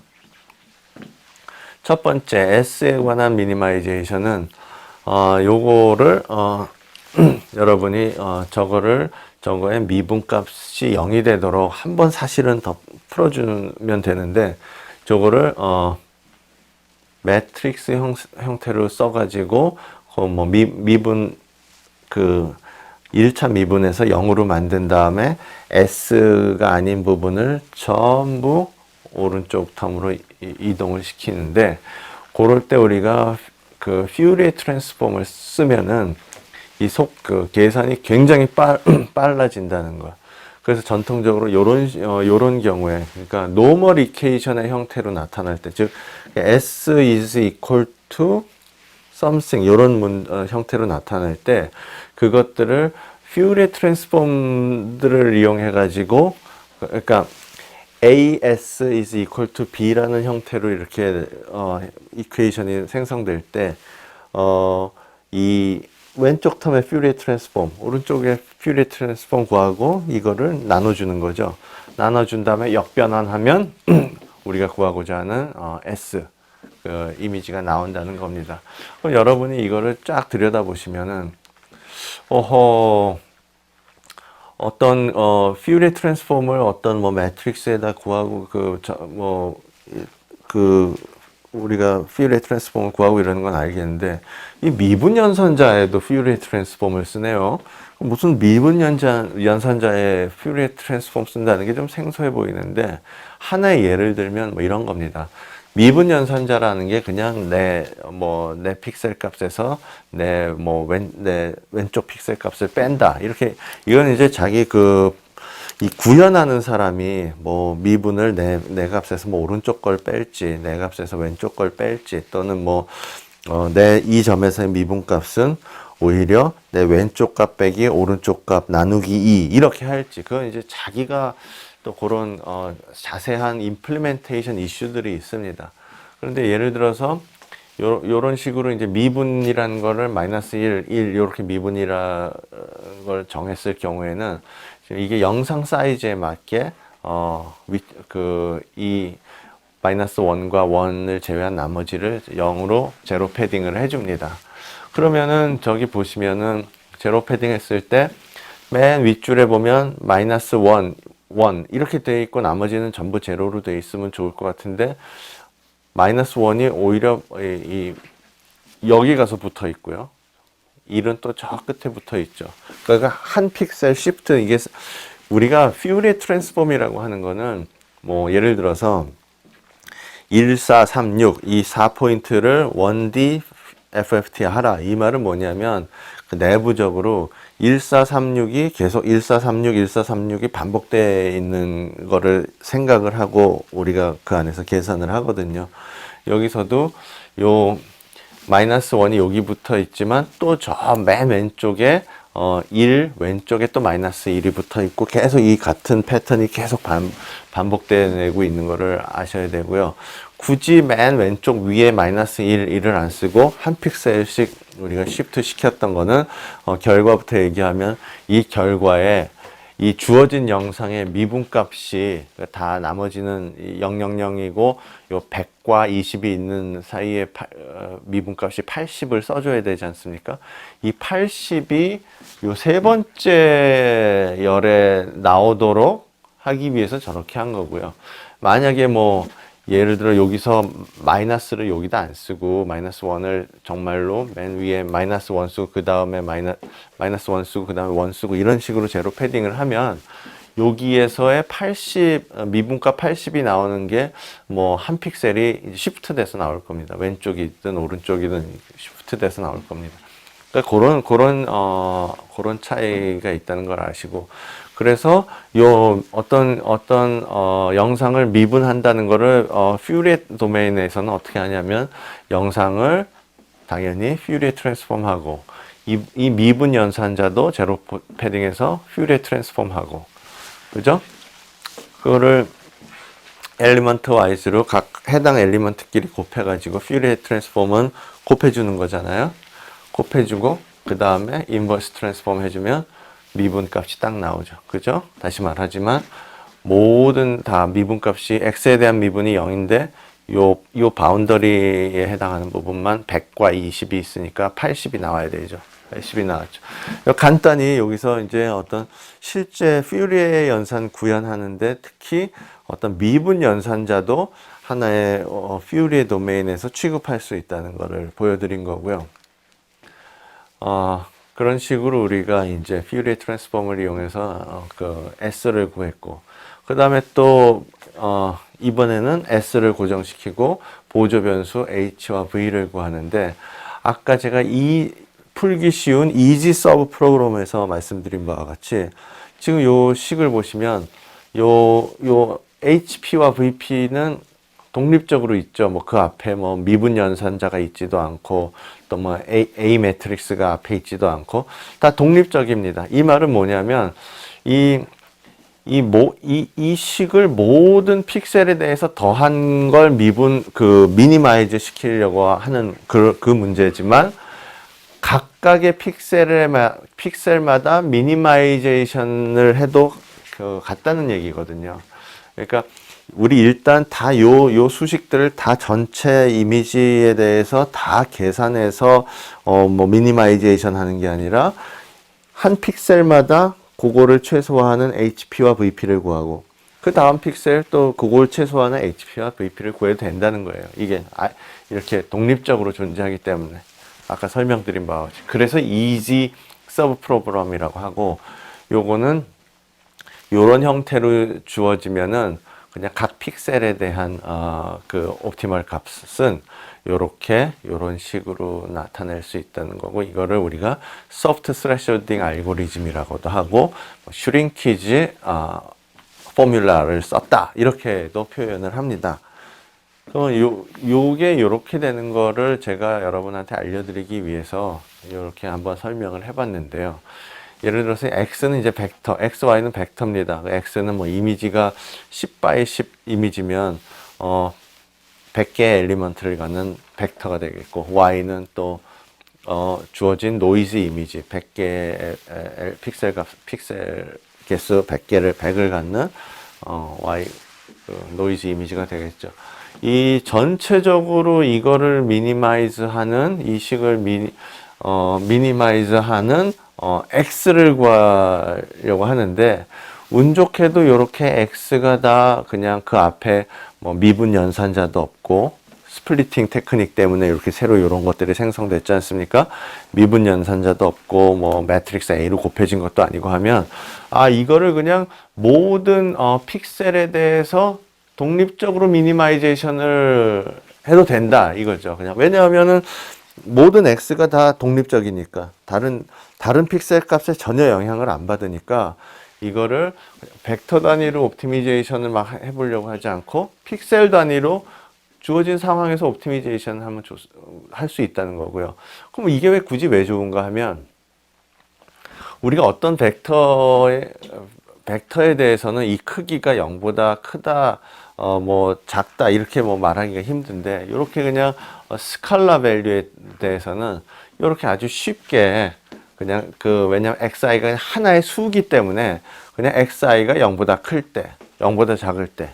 첫 번째 S에 관한 미니마이제이션은 요거를 여러분이 저거의 미분값이 0이 되도록 한번 사실은 더 풀어주면 되는데, 저거를 매트릭스 형태로 써가지고 뭐 미분 그 1차 미분에서 0으로 만든 다음에 S가 아닌 부분을 전부 오른쪽 텀으로 이동을 시키는데, 그럴 때 우리가 그 퓨리에 트랜스폼을 쓰면은 그 계산이 굉장히 빨라진다는 거. 그래서 전통적으로 요런 경우에, 그러니까 노멀 이퀘이션의 형태로 나타날 때, 즉 S is equal to something 요런 형태로 나타날 때, 그것들을 퓨리에 트랜스폼들을 이용해 가지고, 그러니까 AS is equal to B라는 형태로 이렇게 이퀘이션이 생성될 때 이 왼쪽 텀의 퓨리에 트랜스폼, 오른쪽에 퓨리에 트랜스폼 구하고 이거를 나눠주는 거죠. 나눠준 다음에 역변환하면 우리가 구하고자 하는 S 그 이미지가 나온다는 겁니다. 그럼 여러분이 이거를 쫙 들여다보시면은 어떤 퓨리에 트랜스폼을 어떤 뭐 매트릭스에다 구하고 우리가 퓨리에 트랜스폼을 구하고 이러는 건 알겠는데 이 미분 연산자에도 퓨리에 트랜스폼을 쓰네요. 무슨 미분 연산자에 퓨리에 트랜스폼 쓴다는 게 좀 생소해 보이는데 하나의 예를 들면 뭐 이런 겁니다. 미분 연산자라는 게 그냥 내 픽셀 값에서 내 왼쪽 픽셀 값을 뺀다. 이렇게, 이건 이제 자기 이 구현하는 사람이 뭐 미분을 내 값에서 뭐 오른쪽 걸 뺄지, 내 값에서 왼쪽 걸 뺄지, 또는 내 이 점에서의 미분 값은 오히려 내 왼쪽 값 빼기 오른쪽 값 나누기 2 이렇게 할지, 그건 이제 자기가 또 그런 자세한 임플리멘테이션 이슈들이 있습니다. 그런데 예를 들어서 요런 식으로 이제 미분이라는 거를 마이너스 1 이렇게 미분이라는 걸 정했을 경우에는 이게 영상 사이즈에 맞게 이 마이너스 1과 1을 제외한 나머지를 0으로 제로 패딩을 해줍니다. 그러면은 저기 보시면은 제로 패딩 했을 때 맨 윗줄에 보면 마이너스 1 이렇게 되어 있고 나머지는 전부 제로로 되어 있으면 좋을 것 같은데 마이너스 1이 오히려 여기 가서 붙어 있고요. 1은 또 저 끝에 붙어 있죠. 그러니까 한 픽셀 시프트, 이게 우리가 퓨리에 트랜스폼이라고 하는 거는 뭐 예를 들어서 1436 이 4포인트를 1D FFT 하라, 이 말은 뭐냐면 그 내부적으로 1436이 계속 1436이 반복되어 있는 거를 생각을 하고 우리가 그 안에서 계산을 하거든요. 여기서도 요 마이너스 1이 여기 붙어 있지만 또 저 맨 왼쪽에 1 왼쪽에 또 마이너스 1이 붙어 있고 계속 이 같은 패턴이 계속 반복되고 있는 거를 아셔야 되고요. 굳이 맨 왼쪽 위에 마이너스 1을 안 쓰고 한 픽셀씩 우리가 시프트 시켰던 거는 결과부터 얘기하면 이 결과에 이 주어진 영상의 미분값이 다 나머지는 000이고 요 100과 20이 있는 사이에 미분값이 80을 써줘야 되지 않습니까? 이 80이 요 세 번째 열에 나오도록 하기 위해서 저렇게 한 거고요. 만약에 뭐 예를 들어 여기서 마이너스를 여기다 안 쓰고 마이너스 1을 정말로 맨 위에 마이너스 1 쓰고 그 다음에 마이너스 1 쓰고 그 다음에 1 쓰고 이런 식으로 제로 패딩을 하면 여기에서의 80 미분값 80이 나오는 게 뭐 한 픽셀이 시프트 돼서 나올 겁니다. 왼쪽이든 오른쪽이든 시프트 돼서 나올 겁니다. 그러니까 그런 차이가 있다는 걸 아시고, 그래서 요 어떤 영상을 미분한다는 거를 퓨리에 도메인에서는 어떻게 하냐면 영상을 당연히 퓨리에 트랜스폼하고 이 미분 연산자도 제로 패딩에서 퓨리에 트랜스폼하고, 그죠? 그거를 엘리먼트 와이즈로 각 해당 엘리먼트끼리 곱해가지고 퓨리에 트랜스폼은 곱해주는 거잖아요. 곱해주고 그 다음에 인버스 트랜스폼 해주면 미분 값이 딱 나오죠. 그죠? 다시 말하지만 모든 다 미분 값이 x에 대한 미분이 0인데 요 바운더리에 해당하는 부분만 100과 20이 있으니까 80이 나와야 되죠. 80이 나왔죠. 간단히 여기서 이제 어떤 실제 퓨리에 연산 구현하는데 특히 어떤 미분 연산자도 하나의 퓨리에 도메인에서 취급할 수 있다는 것을 보여드린 거고요. 그런 식으로 우리가 이제 퓨리에 트랜스폼을 이용해서 그 S를 구했고, 그 다음에 또 이번에는 S를 고정시키고 보조 변수 H와 V를 구하는데, 아까 제가 이 풀기 쉬운 이지 서브 프로그램에서 말씀드린 바와 같이 지금 요 식을 보시면 요 HP와 VP는 독립적으로 있죠. 뭐 그 앞에 뭐 미분 연산자가 있지도 않고 또 뭐 A 매트릭스가 앞에 있지도 않고 다 독립적입니다. 이 말은 뭐냐면 이 이 식을 모든 픽셀에 대해서 더한 걸 미니마이즈 시키려고 하는 그 문제지만, 각각의 픽셀마다 미니마이제이션을 해도 같다는 얘기거든요. 그러니까 우리 일단 다 요 수식들을 다 전체 이미지에 대해서 다 계산해서 미니마이제이션 하는 게 아니라, 한 픽셀마다 그거를 최소화하는 HP와 VP를 구하고, 그 다음 픽셀 또 그걸 최소화하는 HP와 VP를 구해도 된다는 거예요. 이게 이렇게 독립적으로 존재하기 때문에, 아까 설명드린 바와 같이. 그래서 easy sub problem이라고 하고, 요거는 요런 형태로 주어지면은 그냥 각 픽셀에 대한 그 옵티멀 값은 요런 식으로 나타낼 수 있다는 거고, 이거를 우리가 소프트 스레셔딩 알고리즘이라고도 하고, 슈링키지 포뮬라를 썼다, 이렇게도 표현을 합니다. 요게 요렇게 되는 거를 제가 여러분한테 알려드리기 위해서 이렇게 한번 설명을 해봤는데요. 예를 들어서 x는 이제 벡터, xy는 벡터입니다. x는 뭐 이미지가 10 by 10 이미지면 100개의 엘리먼트를 갖는 벡터가 되겠고, y는 또 주어진 노이즈 이미지 100개의 픽셀 개수 100을 갖는 y 노이즈 이미지가 되겠죠. 이 전체적으로 이거를 미니마이즈하는, 이 식을 미니마이즈하는 x를 구하려고 하는데, 운 좋게도 이렇게 x가 다 그냥 그 앞에 뭐 미분 연산자도 없고, 스플리팅 테크닉 때문에 이렇게 새로 이런 것들이 생성됐지 않습니까? 미분 연산자도 없고, 뭐 매트릭스 A로 곱해진 것도 아니고 하면, 이거를 그냥 모든 픽셀에 대해서 독립적으로 미니마이제이션을 해도 된다, 이거죠. 그냥 왜냐하면은 모든 x가 다 독립적이니까, 다른 픽셀 값에 전혀 영향을 안 받으니까, 이거를 벡터 단위로 옵티미제이션을 막 해보려고 하지 않고 픽셀 단위로 주어진 상황에서 옵티미제이션 하면 할 수 있다는 거고요. 그럼 이게 굳이 좋은가 하면, 우리가 어떤 벡터에 대해서는 이 크기가 0보다 크다, 뭐 작다, 이렇게 뭐 말하기가 힘든데, 이렇게 그냥 스칼라 밸류에 대해서는 이렇게 아주 쉽게 그냥 왜냐면 xi가 하나의 수기 때문에 그냥 xi가 0보다 클 때, 0보다 작을 때,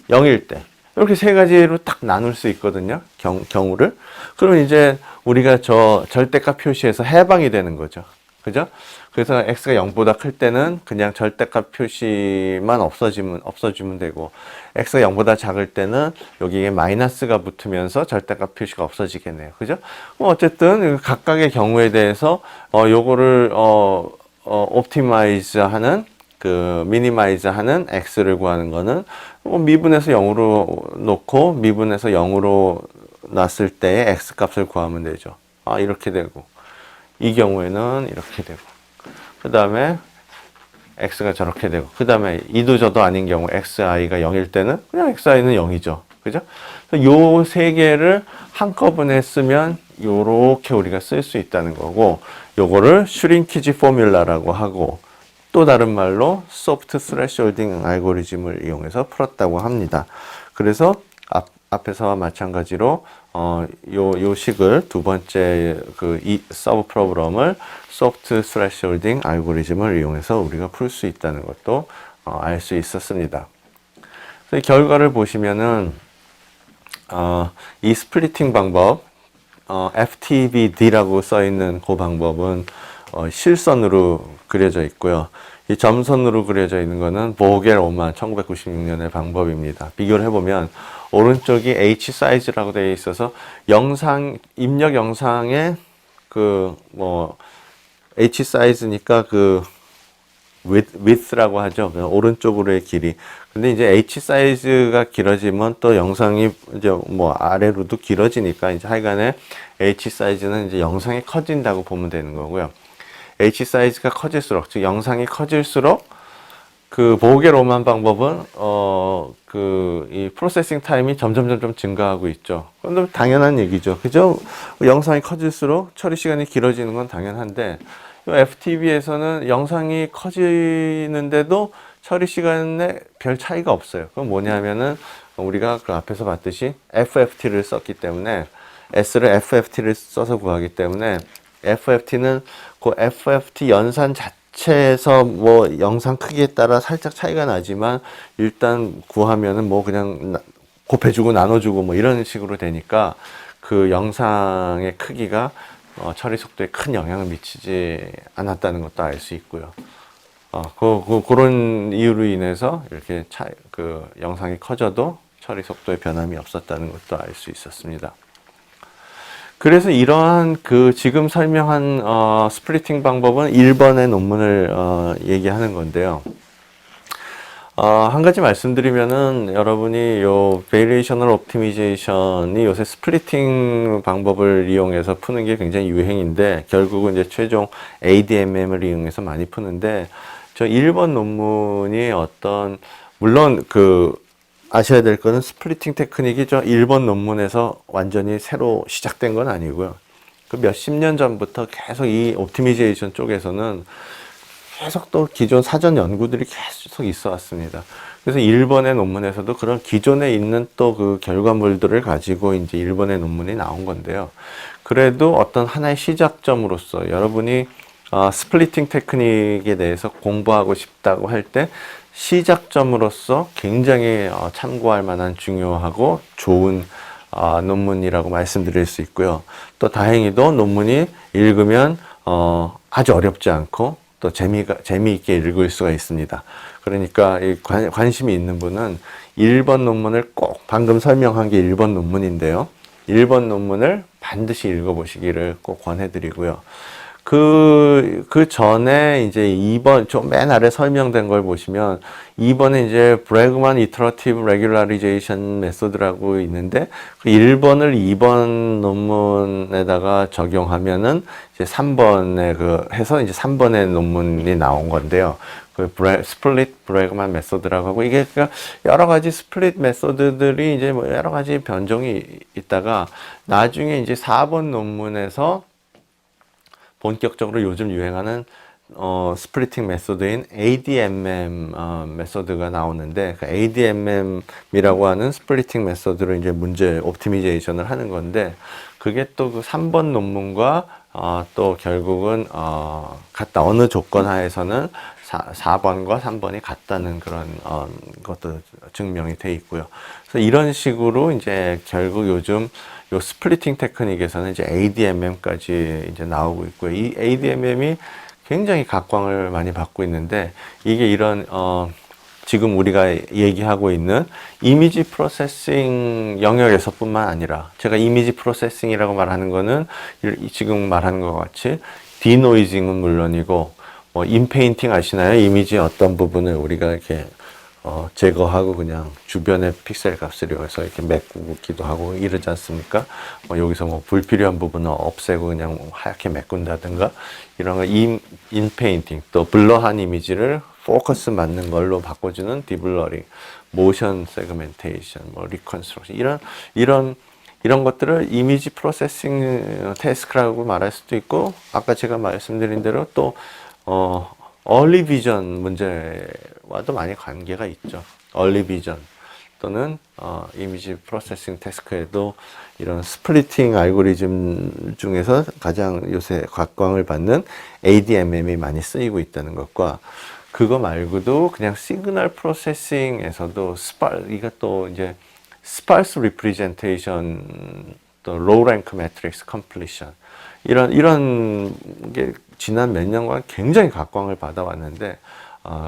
0일 때, 이렇게 세 가지로 딱 나눌 수 있거든요. 경우를. 그러면 이제 우리가 절대값 표시에서 해방이 되는 거죠. 그죠? 그래서 x가 0보다 클 때는 그냥 절대값 표시만 없어지면 되고, x가 0보다 작을 때는 여기에 마이너스가 붙으면서 절대값 표시가 없어지겠네요. 그죠? 어쨌든 각각의 경우에 대해서 요거를 옵티마이즈 하는, 미니마이즈 하는 x를 구하는 거는 미분에서 0으로 놓고 미분에서 0으로 놨을 때의 x 값을 구하면 되죠. 이렇게 되고, 이 경우에는 이렇게 되고, 그 다음에 x가 저렇게 되고, 그 다음에 이도 저도 아닌 경우 xi가 0일 때는 그냥 xi는 0이죠. 그죠? 요 세 개를 한꺼번에 쓰면 요렇게 우리가 쓸 수 있다는 거고, 요거를 슈링키지 포뮬라라고 하고, 또 다른 말로 소프트 스레셔딩 알고리즘을 이용해서 풀었다고 합니다. 그래서 앞에서와 마찬가지로 요 식을 두 번째 이 서브 프로그램을 소프트 스레셔딩 알고리즘을 이용해서 우리가 풀 수 있다는 것도 알 수 있었습니다. 결과를 보시면은 이 스플리팅 방법, FTBD라고 써 있는 그 방법은 실선으로 그려져 있고요. 이 점선으로 그려져 있는 거는 보겔 오만 1996년의 방법입니다. 비교를 해보면 오른쪽이 H 사이즈라고 되어 있어서 입력 영상에 H 사이즈니까 width라고 하죠. 오른쪽으로의 길이. 근데 이제 H 사이즈가 길어지면 또 영상이 이제 아래로도 길어지니까 이제 하여간에 H 사이즈는 이제 영상이 커진다고 보면 되는 거고요. H 사이즈가 커질수록, 즉 영상이 커질수록 보겔 오만 방법은 이 프로세싱 타임이 점점 증가하고 있죠. 그런데 당연한 얘기죠. 그죠? 영상이 커질수록 처리 시간이 길어지는 건 당연한데, FTV에서는 영상이 커지는데도 처리 시간에 별 차이가 없어요. 그건 뭐냐면은 우리가 그 앞에서 봤듯이 FFT를 썼기 때문에 S를 FFT를 써서 구하기 때문에 FFT는 그 FFT 연산 자체에서 뭐 영상 크기에 따라 살짝 차이가 나지만 일단 구하면은 뭐 그냥 곱해주고 나눠주고 뭐 이런 식으로 되니까 그 영상의 크기가 처리 속도에 큰 영향을 미치지 않았다는 것도 알 수 있고요. 그런 이유로 인해서 이렇게 그 영상이 커져도 처리 속도에 변함이 없었다는 것도 알 수 있었습니다. 그래서 이러한 그 지금 설명한 스플리팅 방법은 1번의 논문을 얘기하는 건데요. 한 가지 말씀드리면은 여러분이 요 Variational Optimization이 요새 스플리팅 방법을 이용해서 푸는 게 굉장히 유행인데 결국은 이제 최종 ADMM을 이용해서 많이 푸는데 저 1번 논문이 물론 아셔야 될 거는 스플리팅 테크닉이 저 1번 논문에서 완전히 새로 시작된 건 아니고요. 그 몇십 년 전부터 계속 이 옵티미제이션 쪽에서는 계속 또 기존 사전 연구들이 계속 있어 왔습니다. 그래서 1번의 논문에서도 그런 기존에 있는 또 그 결과물들을 가지고 이제 1번의 논문이 나온 건데요. 그래도 어떤 하나의 시작점으로서 여러분이 스플리팅 테크닉에 대해서 공부하고 싶다고 할 때 시작점으로서 굉장히 참고할 만한 중요하고 좋은 논문이라고 말씀드릴 수 있고요. 또 다행히도 논문이 읽으면 아주 어렵지 않고 또 재미있게 읽을 수가 있습니다. 그러니까 관심이 있는 분은 1번 논문을 꼭 방금 설명한 게 1번 논문인데요. 1번 논문을 반드시 읽어보시기를 꼭 권해드리고요. 그 전에 이제 2번, 좀 맨 아래 설명된 걸 보시면 2번에 이제 Bregman Iterative Regularization Method라고 있는데 그 1번을 2번 논문에다가 적용하면은 이제 3번에 해서 이제 3번의 논문이 나온 건데요. 그 스플릿 브레그만 메소드라고 하고 이게 그러니까 여러 가지 스플릿 메소드들이 이제 뭐 여러 가지 변종이 있다가 나중에 이제 4번 논문에서 본격적으로 요즘 유행하는 스플리팅 메소드인 ADMM 메소드가 나오는데 그 ADMM이라고 하는 스플리팅 메소드로 이제 문제 옵티미제이션을 하는 건데 그게 또 그 3번 논문과 또 결국은 어느 조건 하에서는 4번과 3번이 같다는 그런 것도 증명이 돼 있고요. 그래서 이런 식으로 이제 결국 요즘 요 스플리팅 테크닉에서는 이제 ADMM까지 이제 나오고 있고요. 이 ADMM이 굉장히 각광을 많이 받고 있는데 이게 이런 지금 우리가 얘기하고 있는 이미지 프로세싱 영역에서뿐만 아니라 제가 이미지 프로세싱이라고 말하는 거는 지금 말하는 것 같이 디노이징은 물론이고 뭐 인페인팅 아시나요? 이미지의 어떤 부분을 우리가 이렇게 제거하고 그냥 주변의 픽셀 값을 이용해서 이렇게 메꾸기도 하고 이러지 않습니까? 여기서 뭐 불필요한 부분을 없애고 그냥 하얗게 메꾼다든가 이런 거 인페인팅 또 블러한 이미지를 포커스 맞는 걸로 바꿔주는 디블러링, 모션 세그멘테이션, 뭐 리컨스트럭션 이런 것들을 이미지 프로세싱 태스크라고 말할 수도 있고 아까 제가 말씀드린 대로 또 얼리 비전 문제와도 많이 관계가 있죠. 얼리 비전 또는 이미지 프로세싱 태스크에도 이런 스플리팅 알고리즘 중에서 가장 요새 각광을 받는 ADMM이 많이 쓰이고 있다는 것과 그거 말고도 그냥 시그널 프로세싱에서도 이것도 이제 스파스 리프레젠테이션 또 로우 랭크 매트릭스 컴플리션 이런 게 지난 몇 년간 굉장히 각광을 받아왔는데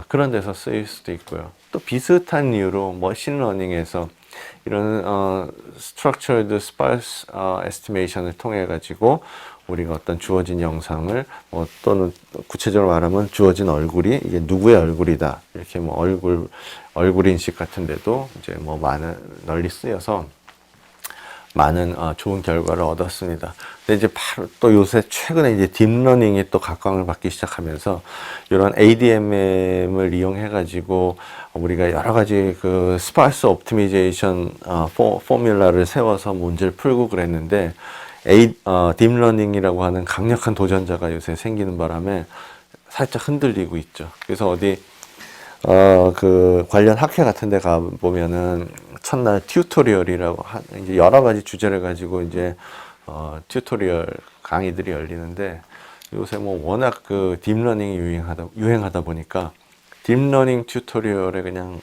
그런 데서 쓰일 수도 있고요. 또 비슷한 이유로 머신러닝에서 이런 structured sparse estimation을 통해 가지고 우리가 어떤 주어진 영상을 또는 구체적으로 말하면 주어진 얼굴이 이게 누구의 얼굴이다 이렇게 뭐 얼굴 인식 같은데도 이제 뭐 널리 쓰여서 많은 좋은 결과를 얻었습니다. 근데 이제 바로 또 요새 최근에 이제 딥러닝이 또 각광을 받기 시작하면서 이런 ADMM을 이용해 가지고 우리가 여러 가지 그 스파스 옵티미제이션 포뮬라를 세워서 문제를 풀고 그랬는데 딥러닝이라고 하는 강력한 도전자가 요새 생기는 바람에 살짝 흔들리고 있죠. 그래서 그 관련 학회 같은 데 가 보면은 첫날 튜토리얼이라고 이제 여러 가지 주제를 가지고 이제 튜토리얼 강의들이 열리는데, 요새 뭐 워낙 그 딥러닝이 유행하다 보니까 딥러닝 튜토리얼에 그냥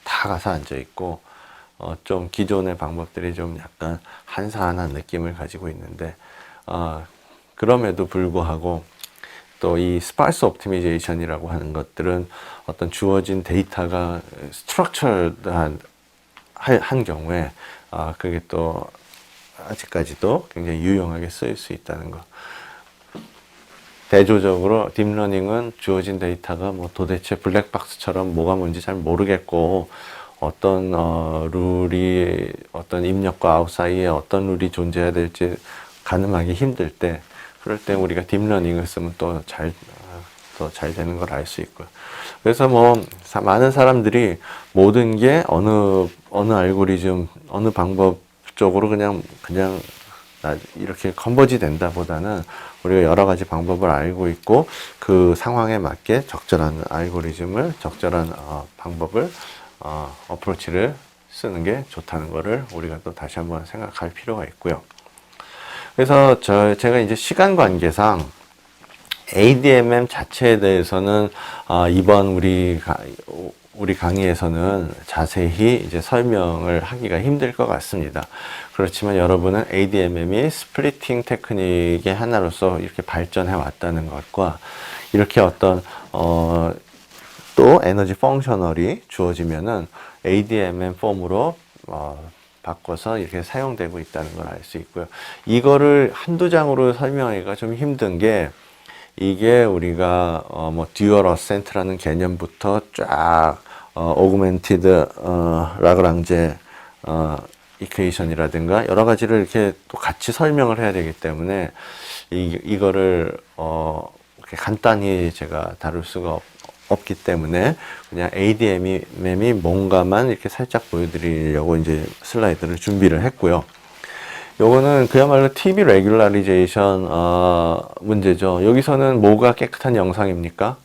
다 가서 앉아 있고, 좀 기존의 방법들이 좀 약간 한산한 느낌을 가지고 있는데, 그럼에도 불구하고 또 이 스파스 옵티미제이션이라고 하는 것들은 어떤 주어진 데이터가 스트럭처드한 한 경우에 그게 또 아직까지도 굉장히 유용하게 쓰일 수 있다는 것. 대조적으로 딥러닝은 주어진 데이터가 뭐 도대체 블랙박스처럼 뭐가 뭔지 잘 모르겠고, 어떤 룰이 어떤 입력과 아웃 사이에 어떤 룰이 존재해야 될지 가늠하기 힘들 때, 그럴 때 우리가 딥러닝을 쓰면 또 잘 되는 걸 알 수 있고요. 그래서 뭐 많은 사람들이 모든 게 어느 알고리즘, 어느 방법 쪽으로 그냥 이렇게 컨버지 된다 보다는, 우리가 여러 가지 방법을 알고 있고 그 상황에 맞게 적절한 알고리즘을, 적절한 방법을, 어프로치를 쓰는 게 좋다는 거를 우리가 또 다시 한번 생각할 필요가 있고요. 그래서 제가 이제 시간 관계상 ADMM 자체에 대해서는 이번 우리 강의에서는 자세히 이제 설명을 하기가 힘들 것 같습니다. 그렇지만 여러분은 ADMM이 스플리팅 테크닉의 하나로서 이렇게 발전해 왔다는 것과, 이렇게 어떤 또 에너지 펑셔널이 주어지면은 ADMM 폼으로 바꿔서 이렇게 사용되고 있다는 걸 알 수 있고요. 이거를 한두 장으로 설명하기가 좀 힘든 게, 이게 우리가 뭐 듀얼 어센트라는 개념부터 쫙 오그멘티드 라그랑제 이퀘이션이라든가 여러 가지를 이렇게 또 같이 설명을 해야 되기 때문에 이거를 이렇게 간단히 제가 다룰 수가 없기 때문에 그냥 ADMM이 뭔가만 이렇게 살짝 보여드리려고 이제 슬라이드를 준비를 했고요. 요거는 그야말로 TV 레귤라리제이션 문제죠. 여기서는 뭐가 깨끗한 영상입니까?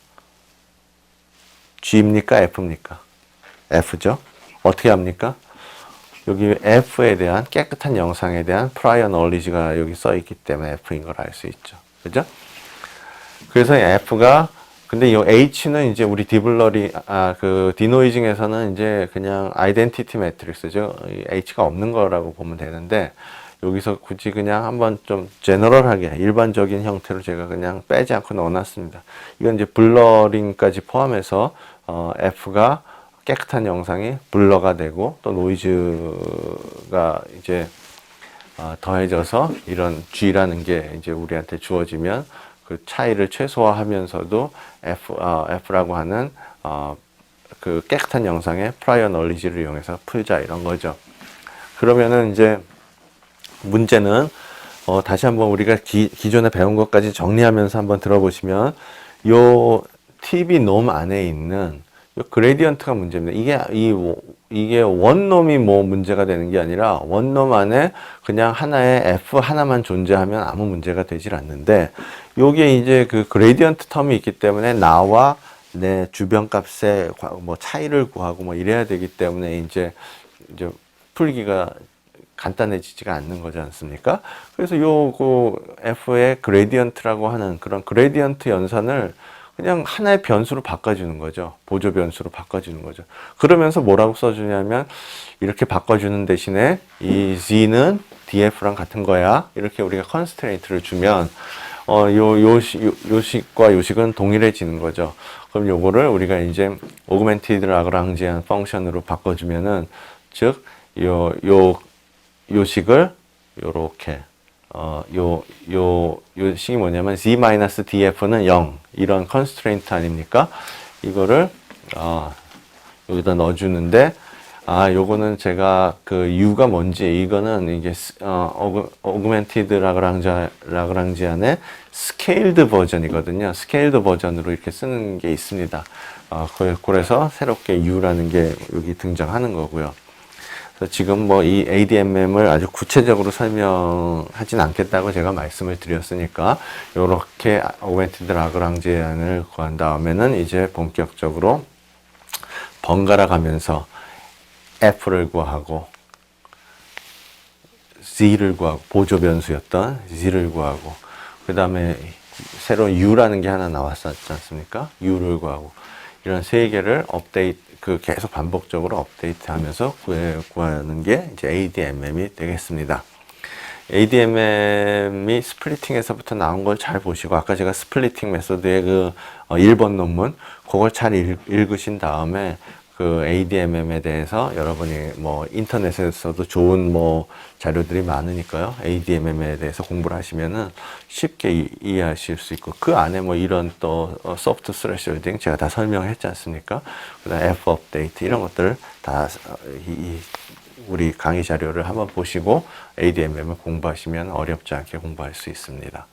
G입니까? F입니까? F죠. 어떻게 합니까? 여기 F에 대한, 깨끗한 영상에 대한 prior knowledge가 여기 써 있기 때문에 F인 걸 알 수 있죠. 그죠? 그래서 F가, 근데 이 H는 이제 우리 그 디노이징에서는 이제 그냥 아이덴티티 매트릭스죠. H가 없는 거라고 보면 되는데, 여기서 굳이 그냥 한번 좀 제너럴하게 일반적인 형태로 제가 그냥 빼지 않고 넣어놨습니다. 이건 이제 블러링까지 포함해서 F가 깨끗한 영상이 블러가 되고, 또 노이즈가 이제 더해져서 이런 G라는 게 이제 우리한테 주어지면 그 차이를 최소화하면서도 F라고 하는 그 깨끗한 영상의 프라이어 널리지를 이용해서 풀자, 이런 거죠. 그러면은 이제 문제는 다시 한번 우리가 기존에 배운 것까지 정리하면서 한번 들어보시면, 요 TV 놈 안에 있는 요 그레디언트가 문제입니다. 이게 원놈이 뭐 문제가 되는 게 아니라, 원놈 안에 그냥 하나의 F 하나만 존재하면 아무 문제가 되질 않는데, 요게 이제 그 그레디언트 텀이 있기 때문에 나와 내 주변 값의 뭐 차이를 구하고 뭐 이래야 되기 때문에 이제 풀기가 간단해지지가 않는 거지 않습니까? 그래서 요거 F의 그레디언트라고 하는 그런 그레디언트 연산을 그냥 하나의 변수로 바꿔주는 거죠. 보조 변수로 바꿔주는 거죠. 그러면서 뭐라고 써주냐면, 이렇게 바꿔주는 대신에 이 Z는 DF랑 같은 거야, 이렇게 우리가 컨스트레인트를 주면 요식과 요식은 동일해지는 거죠. 그럼 요거를 우리가 이제 오그멘티드 라그랑지안 펑션으로 바꿔주면은, 즉 요식을 요렇게 요식이 뭐냐면 Z-DF는 0, 이런 컨스트레인트 아닙니까? 이거를 여기다 넣어주는데, 요거는 제가 그 U가 뭔지, 이거는 이게 오그멘티드 라그랑지안의 스케일드 버전이거든요. 스케일드 버전으로 이렇게 쓰는 게 있습니다. 그래서 새롭게 U라는 게 여기 등장하는 거고요. 지금 뭐 이 ADMM을 아주 구체적으로 설명하진 않겠다고 제가 말씀을 드렸으니까, 요렇게 오그멘티드 라그랑지안을 구한 다음에는 이제 본격적으로 번갈아 가면서 F를 구하고 Z를 구하고 보조 변수였던 Z를 구하고 그 다음에 새로운 U라는 게 하나 나왔었지 않습니까? U를 구하고 이런 세 개를 계속 반복적으로 업데이트하면서 구하는 게 이제 ADMM이 되겠습니다. ADMM이 스플리팅에서부터 나온 걸 잘 보시고 아까 제가 스플리팅 메소드의 그 1번 논문 그걸 잘 읽으신 다음에 그 ADMM에 대해서 여러분이 뭐 인터넷에서도 좋은 뭐 자료들이 많으니까요. ADMM에 대해서 공부를 하시면은 쉽게 이해하실 수 있고 그 안에 뭐 이런 또 소프트 스레시홀딩 제가 다 설명했지 않습니까? 그다음 F 업데이트 이런 것들 다 우리 강의 자료를 한번 보시고 ADMM을 공부하시면 어렵지 않게 공부할 수 있습니다.